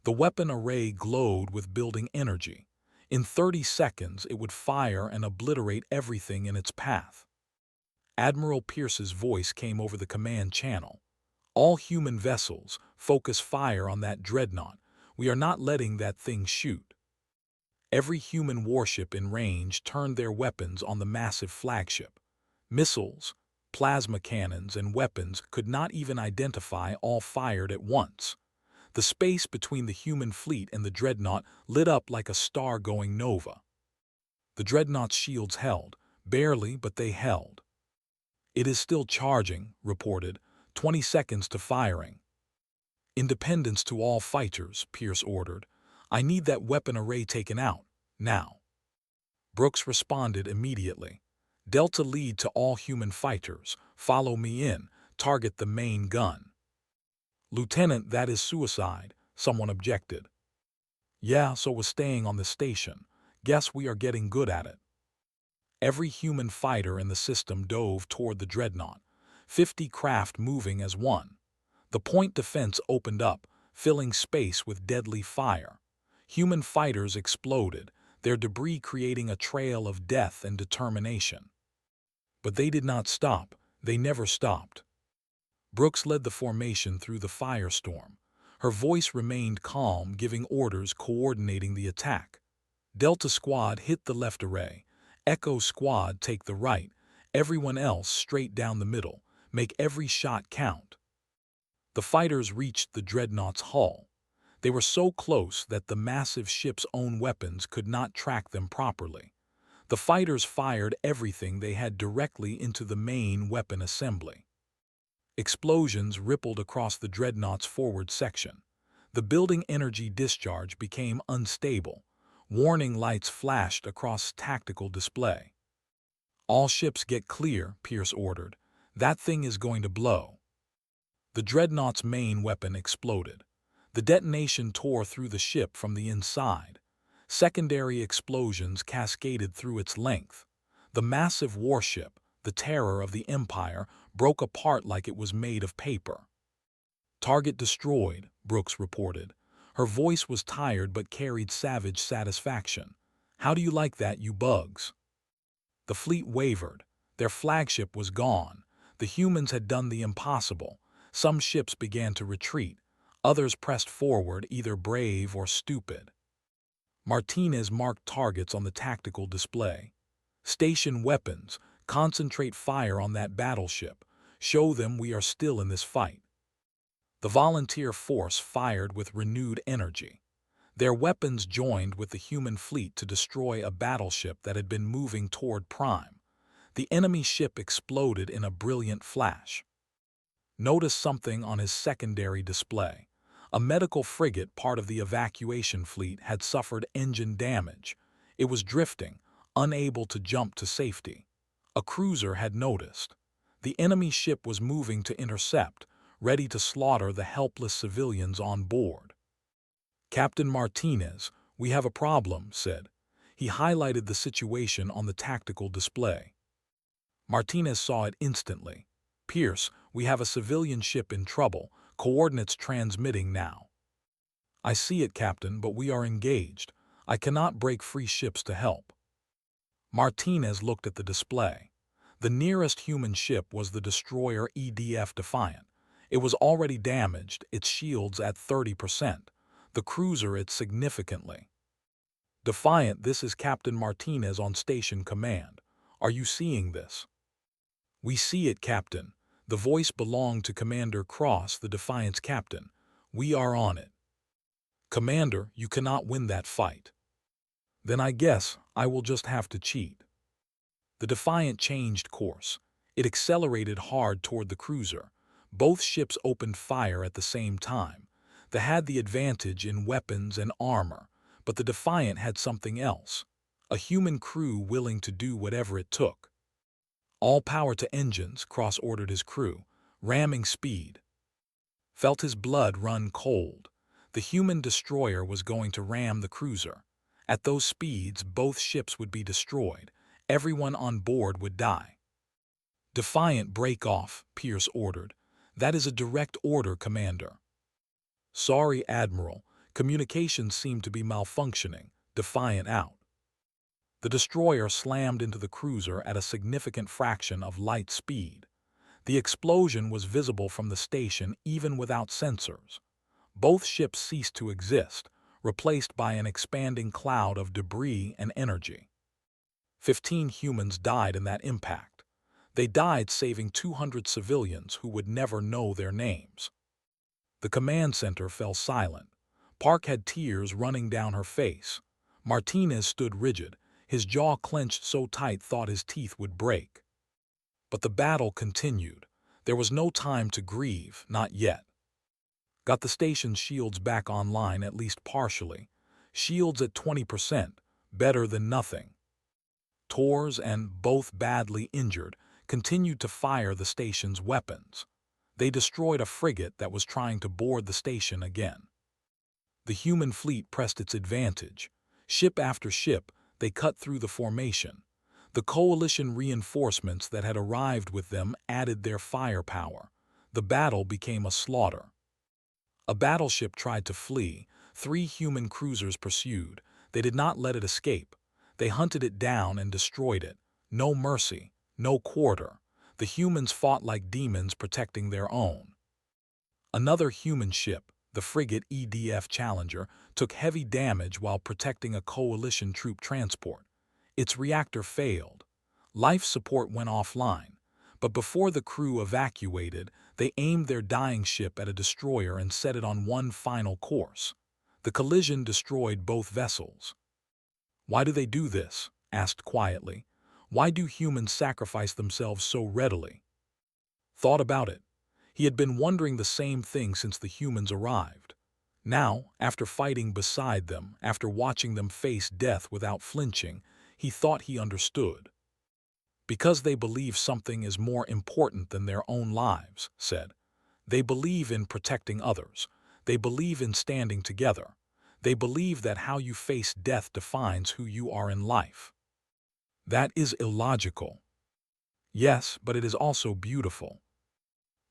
The weapon array glowed with building energy. In 30 seconds, it would fire and obliterate everything in its path. Admiral Pierce's voice came over the command channel. "All human vessels, focus fire on that dreadnought. We are not letting that thing shoot." Every human warship in range turned their weapons on the massive flagship. Missiles, plasma cannons, and weapons could not even identify, all fired at once. The space between the human fleet and the dreadnought lit up like a star-going nova. The dreadnought's shields held, barely, but they held. "It is still charging," reported. 20 seconds to firing." "Independence to all fighters," Pierce ordered. "I need that weapon array taken out, now." Brooks responded immediately. "Delta lead to all human fighters. Follow me in. Target the main gun." "Lieutenant, that is suicide," someone objected. "Yeah, so was staying on the station. Guess we are getting good at it." Every human fighter in the system dove toward the dreadnought, 50 craft moving as one. The point defense opened up, filling space with deadly fire. Human fighters exploded, their debris creating a trail of death and determination. But they did not stop. They never stopped. Brooks led the formation through the firestorm. Her voice remained calm, giving orders, coordinating the attack. "Delta Squad hit the left array. Echo Squad take the right. Everyone else straight down the middle. Make every shot count." The fighters reached the dreadnought's hull. They were so close that the massive ship's own weapons could not track them properly. The fighters fired everything they had directly into the main weapon assembly. Explosions rippled across the dreadnought's forward section. The building energy discharge became unstable. Warning lights flashed across tactical display. "All ships get clear," Pierce ordered. "That thing is going to blow." The dreadnought's main weapon exploded. The detonation tore through the ship from the inside. Secondary explosions cascaded through its length. The massive warship, the terror of the Empire, broke apart like it was made of paper. "Target destroyed," Brooks reported. Her voice was tired but carried savage satisfaction. "How do you like that, you bugs?" The fleet wavered. Their flagship was gone. The humans had done the impossible. Some ships began to retreat. Others pressed forward, either brave or stupid. Martinez marked targets on the tactical display. Station weapons, concentrate fire on that battleship. Show them we are still in this fight. The volunteer force fired with renewed energy. Their weapons joined with the human fleet to destroy a battleship that had been moving toward Prime. The enemy ship exploded in a brilliant flash. Notice something on his secondary display. A medical frigate, part of the evacuation fleet, had suffered engine damage. It was drifting, unable to jump to safety. A cruiser had noticed. The enemy ship was moving to intercept, ready to slaughter the helpless civilians on board. Captain Martinez, we have a problem, said. He highlighted the situation on the tactical display. Martinez saw it instantly. Pierce, we have a civilian ship in trouble, coordinates transmitting now. I see it, Captain, but we are engaged. I cannot break free ships to help. Martinez looked at the display. The nearest human ship was the destroyer EDF Defiant. It was already damaged, its shields at 30%. The cruiser it significantly. Defiant, this is Captain Martinez on station command. Are you seeing this? We see it, Captain. The voice belonged to Commander Cross, the Defiant's captain. We are on it. Commander, you cannot win that fight. Then I guess I will just have to cheat. The Defiant changed course. It accelerated hard toward the cruiser. Both ships opened fire at the same time. They had the advantage in weapons and armor, but the Defiant had something else. A human crew willing to do whatever it took. All power to engines, Cross ordered his crew, ramming speed. Felt his blood run cold. The human destroyer was going to ram the cruiser. At those speeds, both ships would be destroyed. Everyone on board would die. Defiant, break off, Pierce ordered. That is a direct order, Commander. Sorry, Admiral. Communications seem to be malfunctioning. Defiant out. The destroyer slammed into the cruiser at a significant fraction of light speed. The explosion was visible from the station even without sensors. Both ships ceased to exist, replaced by an expanding cloud of debris and energy. 15 humans died in that impact. They died saving 200 civilians who would never know their names. The command center fell silent. Park had tears running down her face. Martinez stood rigid, his jaw clenched so tight thought his teeth would break. But the battle continued. There was no time to grieve, not yet. Got the station's shields back online, at least partially. Shields at 20%, better than nothing. Tors, and both badly injured, continued to fire the station's weapons. They destroyed a frigate that was trying to board the station again. The human fleet pressed its advantage. Ship after ship, they cut through the formation. The coalition reinforcements that had arrived with them added their firepower. The battle became a slaughter. A battleship tried to flee. 3 human cruisers pursued. They did not let it escape. They hunted it down and destroyed it. No mercy, no quarter. The humans fought like demons protecting their own. Another human ship, the frigate EDF Challenger, took heavy damage while protecting a coalition troop transport. Its reactor failed. Life support went offline. But before the crew evacuated, they aimed their dying ship at a destroyer and set it on one final course. The collision destroyed both vessels. Why do they do this? Asked quietly. Why do humans sacrifice themselves so readily? Thought about it. He had been wondering the same thing since the humans arrived. Now, after fighting beside them, after watching them face death without flinching, he thought he understood. Because they believe something is more important than their own lives, said. They believe in protecting others. They believe in standing together. They believe that how you face death defines who you are in life. That is illogical. Yes, but it is also beautiful.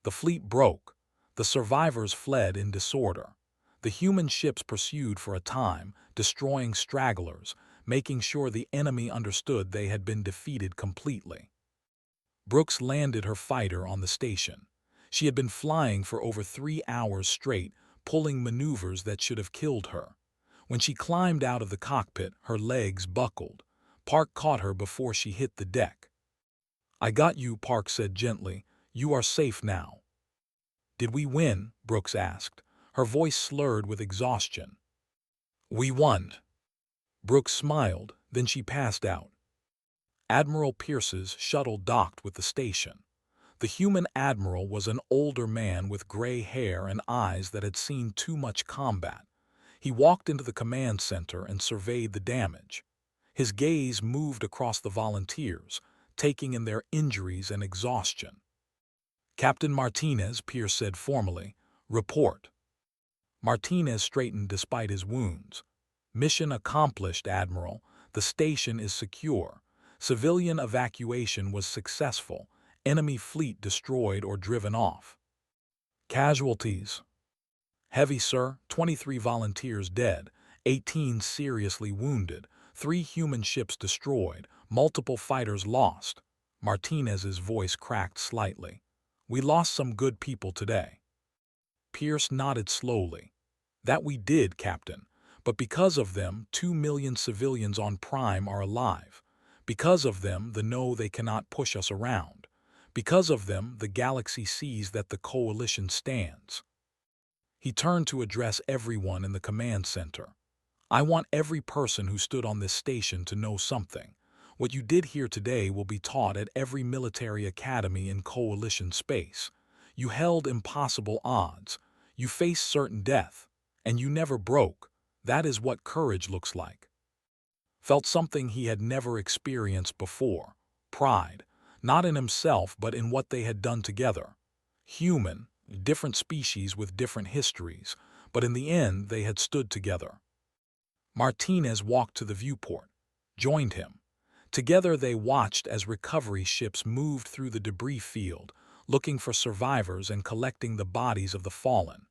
The fleet broke. The survivors fled in disorder. The human ships pursued for a time, destroying stragglers, making sure the enemy understood they had been defeated completely. Brooks landed her fighter on the station. She had been flying for over 3 hours straight, pulling maneuvers that should have killed her. When she climbed out of the cockpit, her legs buckled. Park caught her before she hit the deck. "I got you," Park said gently. "You are safe now." "Did we win?" Brooks asked, her voice slurred with exhaustion. "We won." Brooks smiled, then she passed out. Admiral Pierce's shuttle docked with the station. The human admiral was an older man with gray hair and eyes that had seen too much combat. He walked into the command center and surveyed the damage. His gaze moved across the volunteers, taking in their injuries and exhaustion. "Captain Martinez," Pierce said formally, "report." Martinez straightened despite his wounds. "Mission accomplished, Admiral. The station is secure. Civilian evacuation was successful. Enemy fleet destroyed or driven off." "Casualties?" "Heavy, sir. 23 volunteers dead, 18 seriously wounded, 3 human ships destroyed, multiple fighters lost." Martinez's voice cracked slightly. "We lost some good people today." Pierce nodded slowly. "That we did, Captain. But because of them, 2 million civilians on Prime are alive. Because of them, they know they cannot push us around. Because of them, the galaxy sees that the coalition stands." He turned to address everyone in the command center. "I want every person who stood on this station to know something. What you did here today will be taught at every military academy in coalition space. You held impossible odds. You faced certain death. And you never broke. That is what courage looks like." Felt something he had never experienced before. Pride, not in himself but in what they had done together. Human, different species with different histories, but in the end they had stood together. Martinez walked to the viewport, joined him. Together they watched as recovery ships moved through the debris field, looking for survivors and collecting the bodies of the fallen.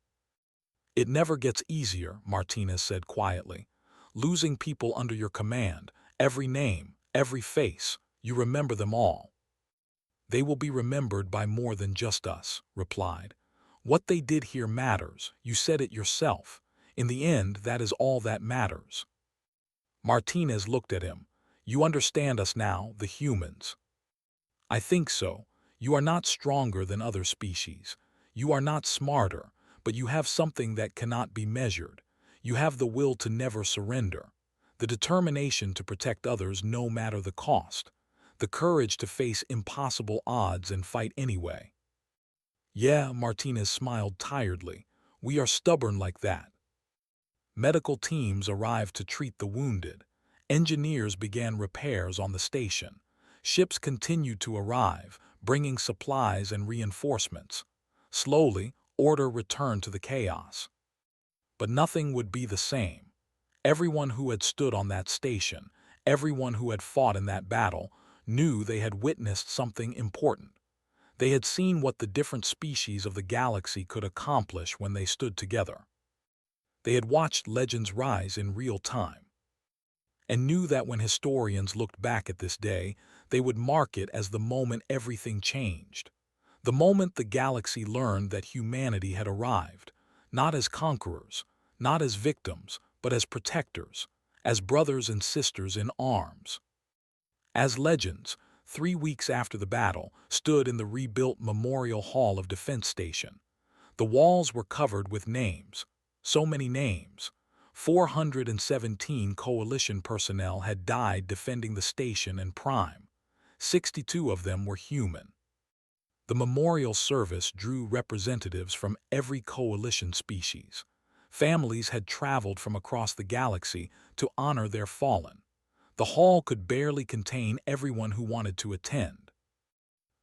"It never gets easier," Martinez said quietly. "Losing people under your command, every name, every face, you remember them all." "They will be remembered by more than just us," replied. "What they did here matters, you said it yourself. In the end, that is all that matters." Martinez looked at him. "You understand us now, the humans." "I think so. You are not stronger than other species. You are not smarter, but you have something that cannot be measured. You have the will to never surrender, the determination to protect others no matter the cost, the courage to face impossible odds and fight anyway." "Yeah," Martinez smiled tiredly. "We are stubborn like that." Medical teams arrived to treat the wounded. Engineers began repairs on the station. Ships continued to arrive, bringing supplies and reinforcements. Slowly, order returned to the chaos. But nothing would be the same. Everyone who had stood on that station, everyone who had fought in that battle, knew they had witnessed something important. They had seen what the different species of the galaxy could accomplish when they stood together. They had watched legends rise in real time, and knew that when historians looked back at this day, they would mark it as the moment everything changed. The moment the galaxy learned that humanity had arrived, not as conquerors, not as victims, but as protectors, as brothers and sisters in arms. As legends, 3 weeks after the battle, stood in the rebuilt Memorial Hall of Defense Station. The walls were covered with names. So many names. 417 coalition personnel had died defending the station and Prime. 62 of them were human. The memorial service drew representatives from every coalition species. Families had traveled from across the galaxy to honor their fallen. The hall could barely contain everyone who wanted to attend.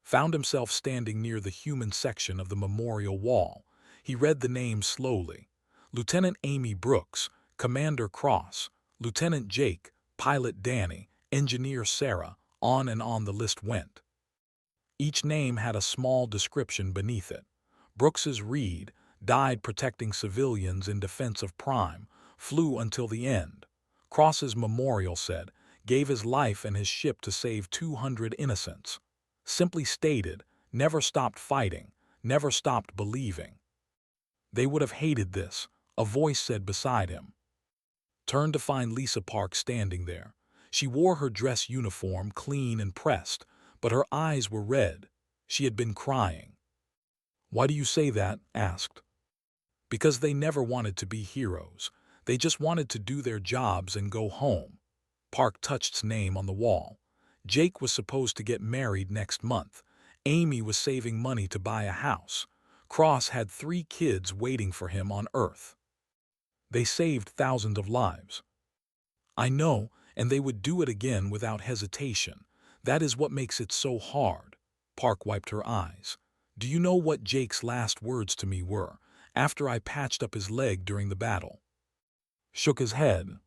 Found himself standing near the human section of the memorial wall. He read the names slowly. Lieutenant Amy Brooks, Commander Cross, Lieutenant Jake, Pilot Danny, Engineer Sarah, on and on the list went. Each name had a small description beneath it. Brooks's Reed, died protecting civilians in defense of Prime, flew until the end. Cross's memorial said, gave his life and his ship to save 200 innocents. Simply stated, never stopped fighting, never stopped believing. They would have hated this, a voice said beside him. turned to find Lisa Park standing there. She wore her dress uniform, clean and pressed, but her eyes were red. She had been crying. "Why do you say that?" asked. "Because they never wanted to be heroes. They just wanted to do their jobs and go home." Park touched his name on the wall. Jake was supposed to get married next month. Amy was saving money to buy a house. Cross had 3 kids waiting for him on Earth. They saved thousands of lives. "I know, and they would do it again without hesitation. That is what makes it so hard." Park wiped her eyes. "Do you know what Jake's last words to me were, after I patched up his leg during the battle?" Shook his head.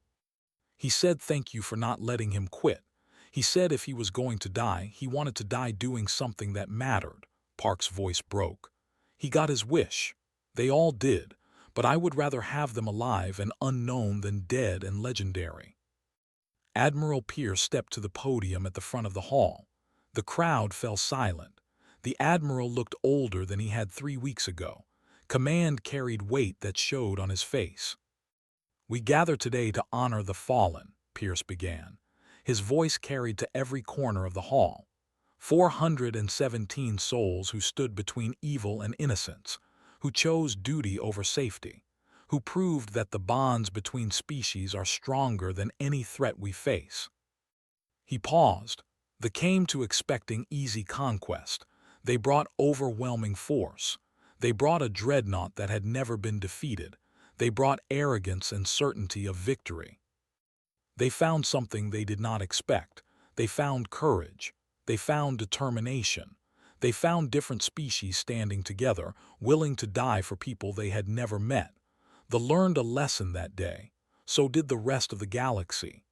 "He said thank you for not letting him quit. He said if he was going to die, he wanted to die doing something that mattered." Park's voice broke. "He got his wish. They all did, but I would rather have them alive and unknown than dead and legendary." Admiral Pierce stepped to the podium at the front of the hall. The crowd fell silent. The Admiral looked older than he had 3 weeks ago. Command carried weight that showed on his face. "We gather today to honor the fallen," Pierce began. His voice carried to every corner of the hall. 417 souls who stood between evil and innocence, who chose duty over safety, who proved that the bonds between species are stronger than any threat we face. He paused. They came to expecting easy conquest. They brought overwhelming force. They brought a dreadnought that had never been defeated. They brought arrogance and certainty of victory. They found something they did not expect. They found courage. They found determination. They found different species standing together, willing to die for people they had never met. They learned a lesson that day. So did the rest of the galaxy.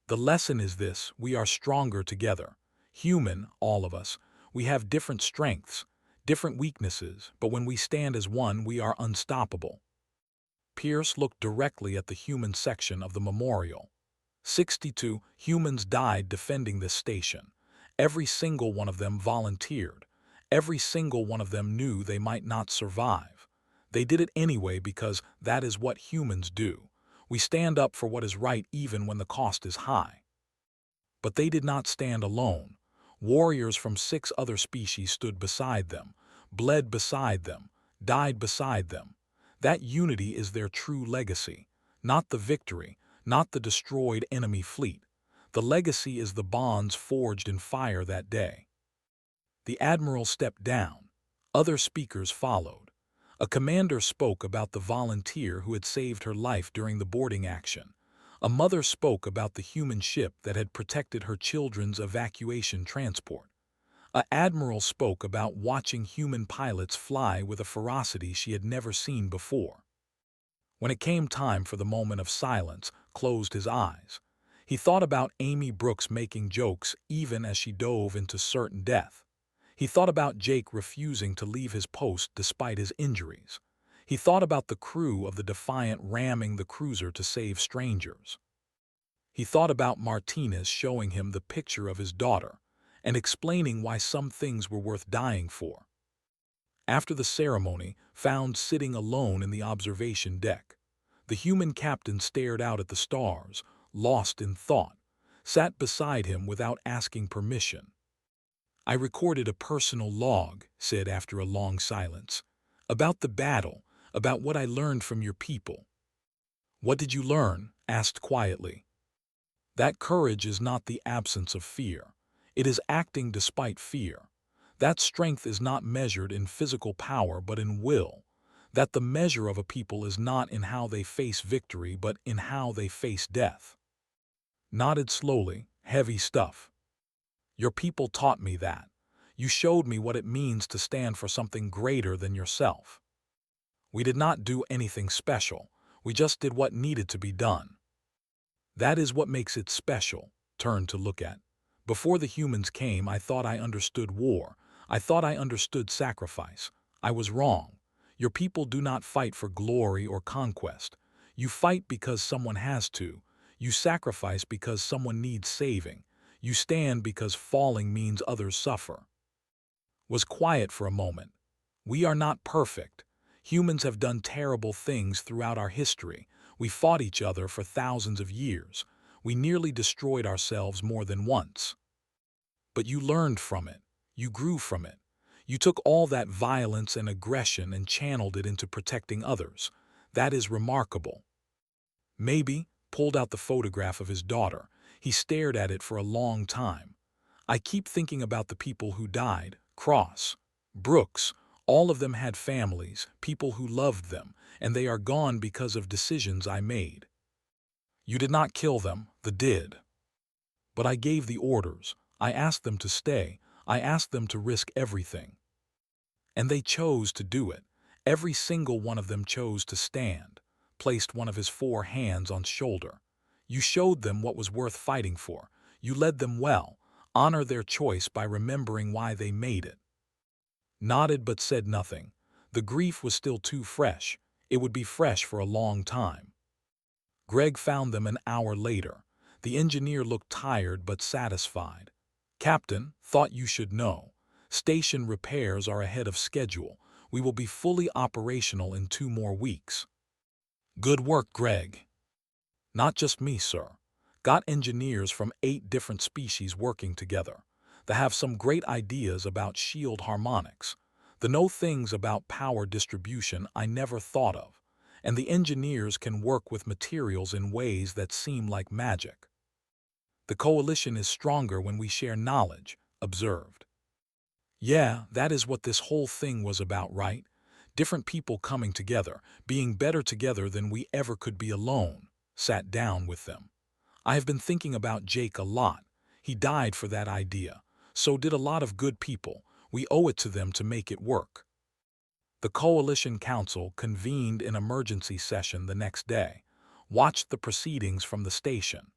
The lesson is this: we are stronger together. Human, all of us. We have different strengths, different weaknesses, but when we stand as one, we are unstoppable. Pierce looked directly at the human section of the memorial. 62 humans died defending this station. Every single one of them volunteered. Every single one of them knew they might not survive. They did it anyway because that is what humans do. We stand up for what is right even when the cost is high. But they did not stand alone. Warriors from 6 other species stood beside them, bled beside them, died beside them. That unity is their true legacy, not the victory, not the destroyed enemy fleet. The legacy is the bonds forged in fire that day. The Admiral stepped down. Other speakers followed. A commander spoke about the volunteer who had saved her life during the boarding action. A mother spoke about the human ship that had protected her children's evacuation transport. An admiral spoke about watching human pilots fly with a ferocity she had never seen before. When it came time for the moment of silence, closed his eyes. He thought about Amy Brooks making jokes even as she dove into certain death. He thought about Jake refusing to leave his post despite his injuries. He thought about the crew of the Defiant ramming the cruiser to save strangers. He thought about Martinez showing him the picture of his daughter and explaining why some things were worth dying for. After the ceremony, found sitting alone in the observation deck. The human captain stared out at the stars, lost in thought, sat beside him without asking permission. "I recorded a personal log," said after a long silence, "about the battle, about what I learned from your people." "What did you learn?" asked quietly. "That courage is not the absence of fear. It is acting despite fear. That strength is not measured in physical power but in will. That the measure of a people is not in how they face victory but in how they face death." Nodded slowly, heavy stuff. "Your people taught me that. You showed me what it means to stand for something greater than yourself. We did not do anything special. We just did what needed to be done. That is what makes it special." Turned to look at. "Before the humans came, I thought I understood war. I thought I understood sacrifice. I was wrong. Your people do not fight for glory or conquest. You fight because someone has to. You sacrifice because someone needs saving. You stand because falling means others suffer." Was quiet for a moment. "We are not perfect. Humans have done terrible things throughout our history. We fought each other for thousands of years. We nearly destroyed ourselves more than once. But you learned from it. You grew from it. You took all that violence and aggression and channeled it into protecting others. That is remarkable. Maybe pulled out the photograph of his daughter. He stared at it for a long time. I keep thinking about the people who died. Cross, Brooks, all of them had families, people who loved them, and they are gone because of decisions I made. You did not kill them, they did. But I gave the orders. I asked them to stay. I asked them to risk everything. And they chose to do it. Every single one of them chose to stand, placed one of his 4 hands on shoulder. You showed them what was worth fighting for. You led them well. Honor their choice by remembering why they made it. Nodded but said nothing. The grief was still too fresh. It would be fresh for a long time. Greg found them an hour later. The engineer looked tired but satisfied. Captain, thought you should know. Station repairs are ahead of schedule. We will be fully operational in 2 more weeks. Good work, Greg. Not just me, sir. Got engineers from 8 different species working together. They have some great ideas about shield harmonics. They know things about power distribution I never thought of. And the engineers can work with materials in ways that seem like magic. The coalition is stronger when we share knowledge, observed. Yeah, that is what this whole thing was about, right? Different people coming together, being better together than we ever could be alone. Sat down with them. I have been thinking about Jake a lot. He died for that idea. So did a lot of good people. We owe it to them to make it work. The Coalition Council convened an emergency session the next day, watched the proceedings from the station.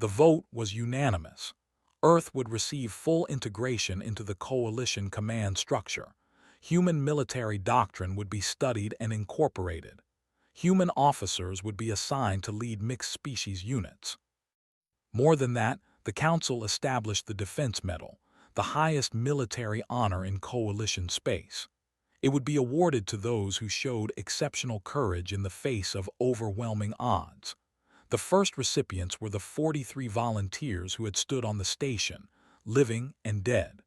The vote was unanimous. Earth would receive full integration into the Coalition command structure. Human military doctrine would be studied and incorporated. Human officers would be assigned to lead mixed species units. More than that, the Council established the Defense Medal, the highest military honor in Coalition space. It would be awarded to those who showed exceptional courage in the face of overwhelming odds. The first recipients were the 43 volunteers who had stood on the station, living and dead.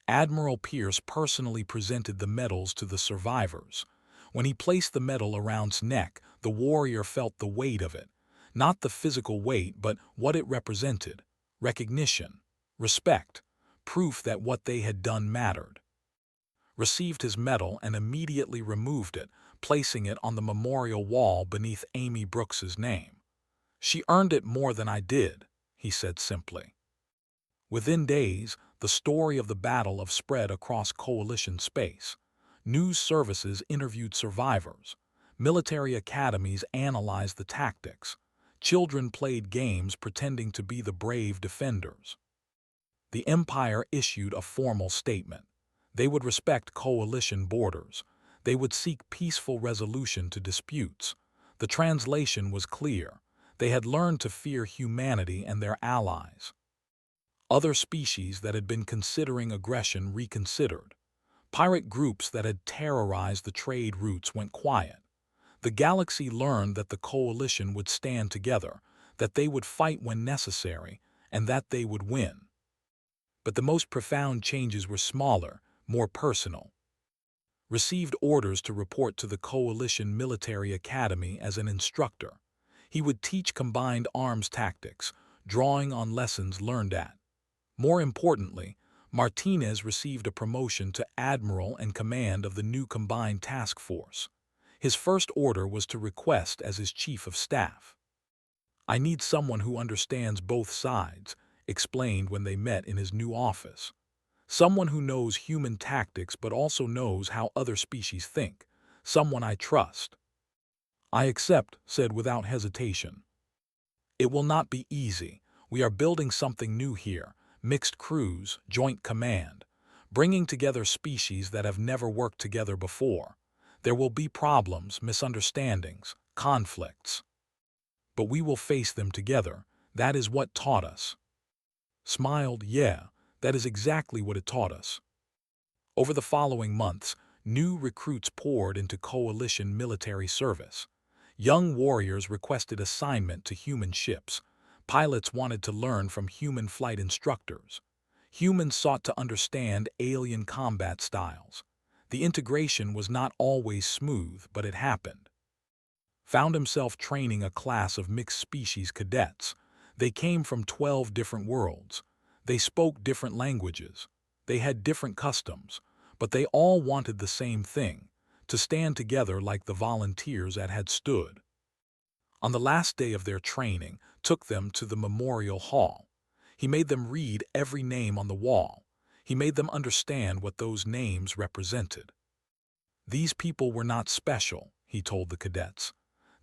Admiral Pierce personally presented the medals to the survivors. When he placed the medal around his neck, the warrior felt the weight of it. Not the physical weight, but what it represented. Recognition, respect, proof that what they had done mattered. Received his medal and immediately removed it, placing it on the memorial wall beneath Amy Brooks's name. She earned it more than I did, he said simply. Within days, the story of the battle spread across Coalition space. News services interviewed survivors. Military academies analyzed the tactics. Children played games pretending to be the brave defenders. The Empire issued a formal statement. They would respect Coalition borders. They would seek peaceful resolution to disputes. The translation was clear. They had learned to fear humanity and their allies. Other species that had been considering aggression reconsidered. Pirate groups that had terrorized the trade routes went quiet. The galaxy learned that the Coalition would stand together, that they would fight when necessary, and that they would win. But the most profound changes were smaller, more personal. Received orders to report to the Coalition Military Academy as an instructor. He would teach combined arms tactics, drawing on lessons learned at. More importantly, Martinez received a promotion to Admiral and command of the new Combined Task Force. His first order was to request as his Chief of Staff. I need someone who understands both sides, explained when they met in his new office. Someone who knows human tactics but also knows how other species think. Someone I trust. I accept, said without hesitation. It will not be easy. We are building something new here. Mixed crews, joint command. Bringing together species that have never worked together before. There will be problems, misunderstandings, conflicts. But we will face them together. That is what taught us. Smiled, yeah. That is exactly what it taught us. Over the following months, new recruits poured into Coalition military service. Young warriors requested assignment to human ships. Pilots wanted to learn from human flight instructors. Humans sought to understand alien combat styles. The integration was not always smooth, but it happened. Found himself training a class of mixed-species cadets. They came from 12 different worlds. They spoke different languages. They had different customs, but they all wanted the same thing, to stand together like the volunteers that had stood. On the last day of their training, took them to the memorial hall. He made them read every name on the wall. He made them understand what those names represented. These people were not special, he told the cadets.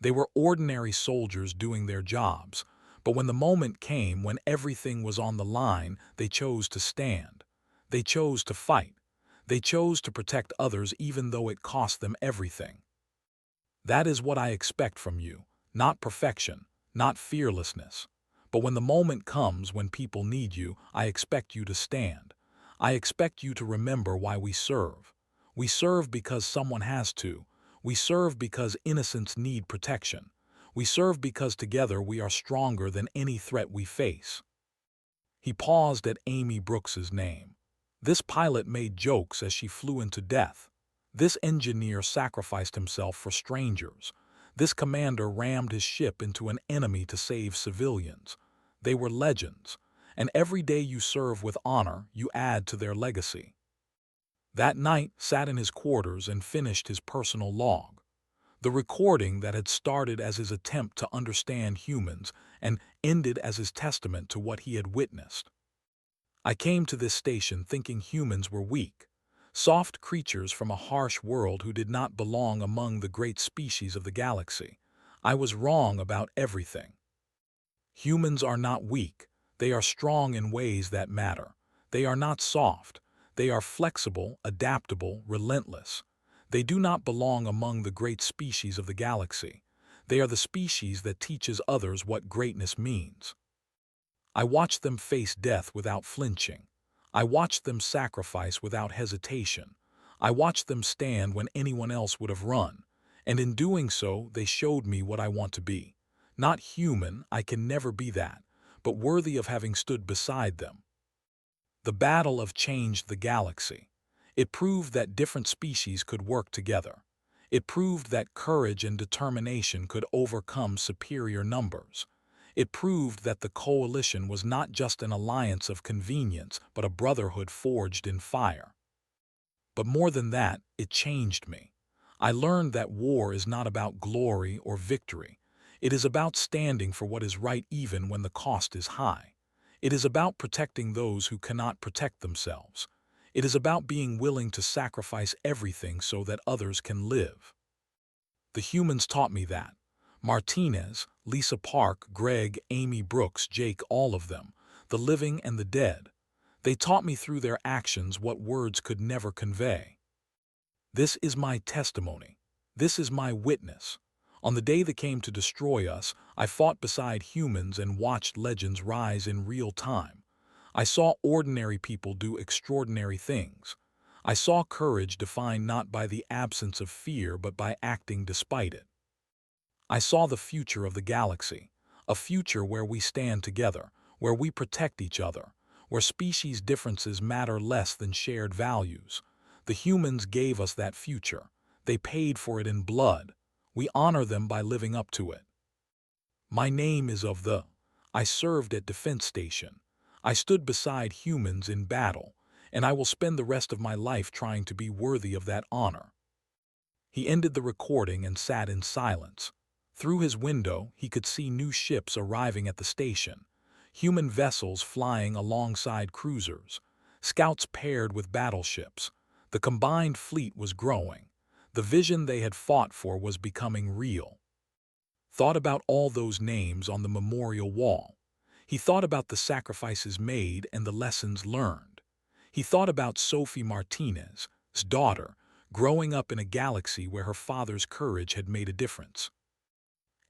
They were ordinary soldiers doing their jobs, but when the moment came when everything was on the line, they chose to stand. They chose to fight. They chose to protect others even though it cost them everything. That is what I expect from you, not perfection, not fearlessness. But when the moment comes when people need you, I expect you to stand. I expect you to remember why we serve. We serve because someone has to. We serve because innocents need protection. We serve because together we are stronger than any threat we face. He paused at Amy Brooks's name. This pilot made jokes as she flew into death. This engineer sacrificed himself for strangers. This commander rammed his ship into an enemy to save civilians. They were legends, and every day you serve with honor, you add to their legacy. That night, sat in his quarters and finished his personal log. The recording that had started as his attempt to understand humans and ended as his testament to what he had witnessed. I came to this station thinking humans were weak, soft creatures from a harsh world who did not belong among the great species of the galaxy. I was wrong about everything. Humans are not weak. They are strong in ways that matter. They are not soft. They are flexible, adaptable, relentless. They do not belong among the great species of the galaxy. They are the species that teaches others what greatness means. I watched them face death without flinching. I watched them sacrifice without hesitation. I watched them stand when anyone else would have run. And in doing so, they showed me what I want to be. Not human, I can never be that, but worthy of having stood beside them. The battle changed the galaxy. It proved that different species could work together. It proved that courage and determination could overcome superior numbers. It proved that the coalition was not just an alliance of convenience, but a brotherhood forged in fire. But more than that, it changed me. I learned that war is not about glory or victory. It is about standing for what is right even when the cost is high. It is about protecting those who cannot protect themselves. It is about being willing to sacrifice everything so that others can live. The humans taught me that. Martinez, Lisa Park, Greg, Amy Brooks, Jake, all of them, the living and the dead. They taught me through their actions what words could never convey. This is my testimony. This is my witness. On the day that came to destroy us, I fought beside humans and watched legends rise in real time. I saw ordinary people do extraordinary things. I saw courage defined not by the absence of fear but by acting despite it. I saw the future of the galaxy, a future where we stand together, where we protect each other, where species differences matter less than shared values. The humans gave us that future. They paid for it in blood. We honor them by living up to it. My name is of the. I served at Defense Station. I stood beside humans in battle, and I will spend the rest of my life trying to be worthy of that honor. He ended the recording and sat in silence. Through his window, he could see new ships arriving at the station, human vessels flying alongside cruisers, scouts paired with battleships. The combined fleet was growing. The vision they had fought for was becoming real. Thought about all those names on the memorial wall. He thought about the sacrifices made and the lessons learned. He thought about Sophie Martinez, his daughter, growing up in a galaxy where her father's courage had made a difference.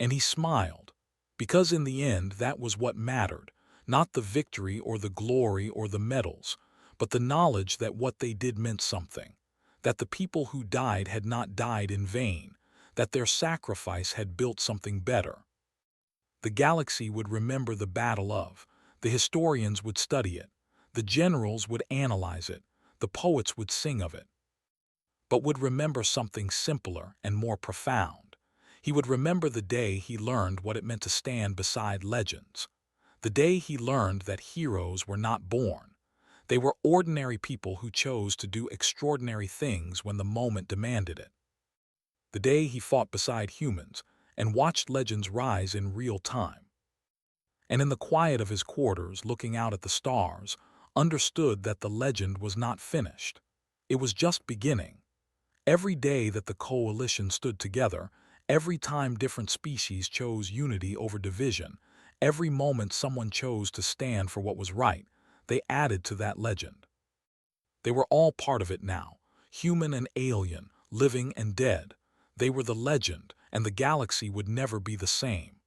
And he smiled, because in the end that was what mattered, not the victory or the glory or the medals, but the knowledge that what they did meant something, that the people who died had not died in vain, that their sacrifice had built something better. The galaxy would remember the battle of, the historians would study it, the generals would analyze it, the poets would sing of it, but would remember something simpler and more profound. He would remember the day he learned what it meant to stand beside legends, the day he learned that heroes were not born. They were ordinary people who chose to do extraordinary things when the moment demanded it. The day he fought beside humans and watched legends rise in real time. And in the quiet of his quarters, looking out at the stars, understood that the legend was not finished. It was just beginning. Every day that the coalition stood together, every time different species chose unity over division, every moment someone chose to stand for what was right, they added to that legend. They were all part of it now, human and alien, living and dead. They were the legend, and the galaxy would never be the same.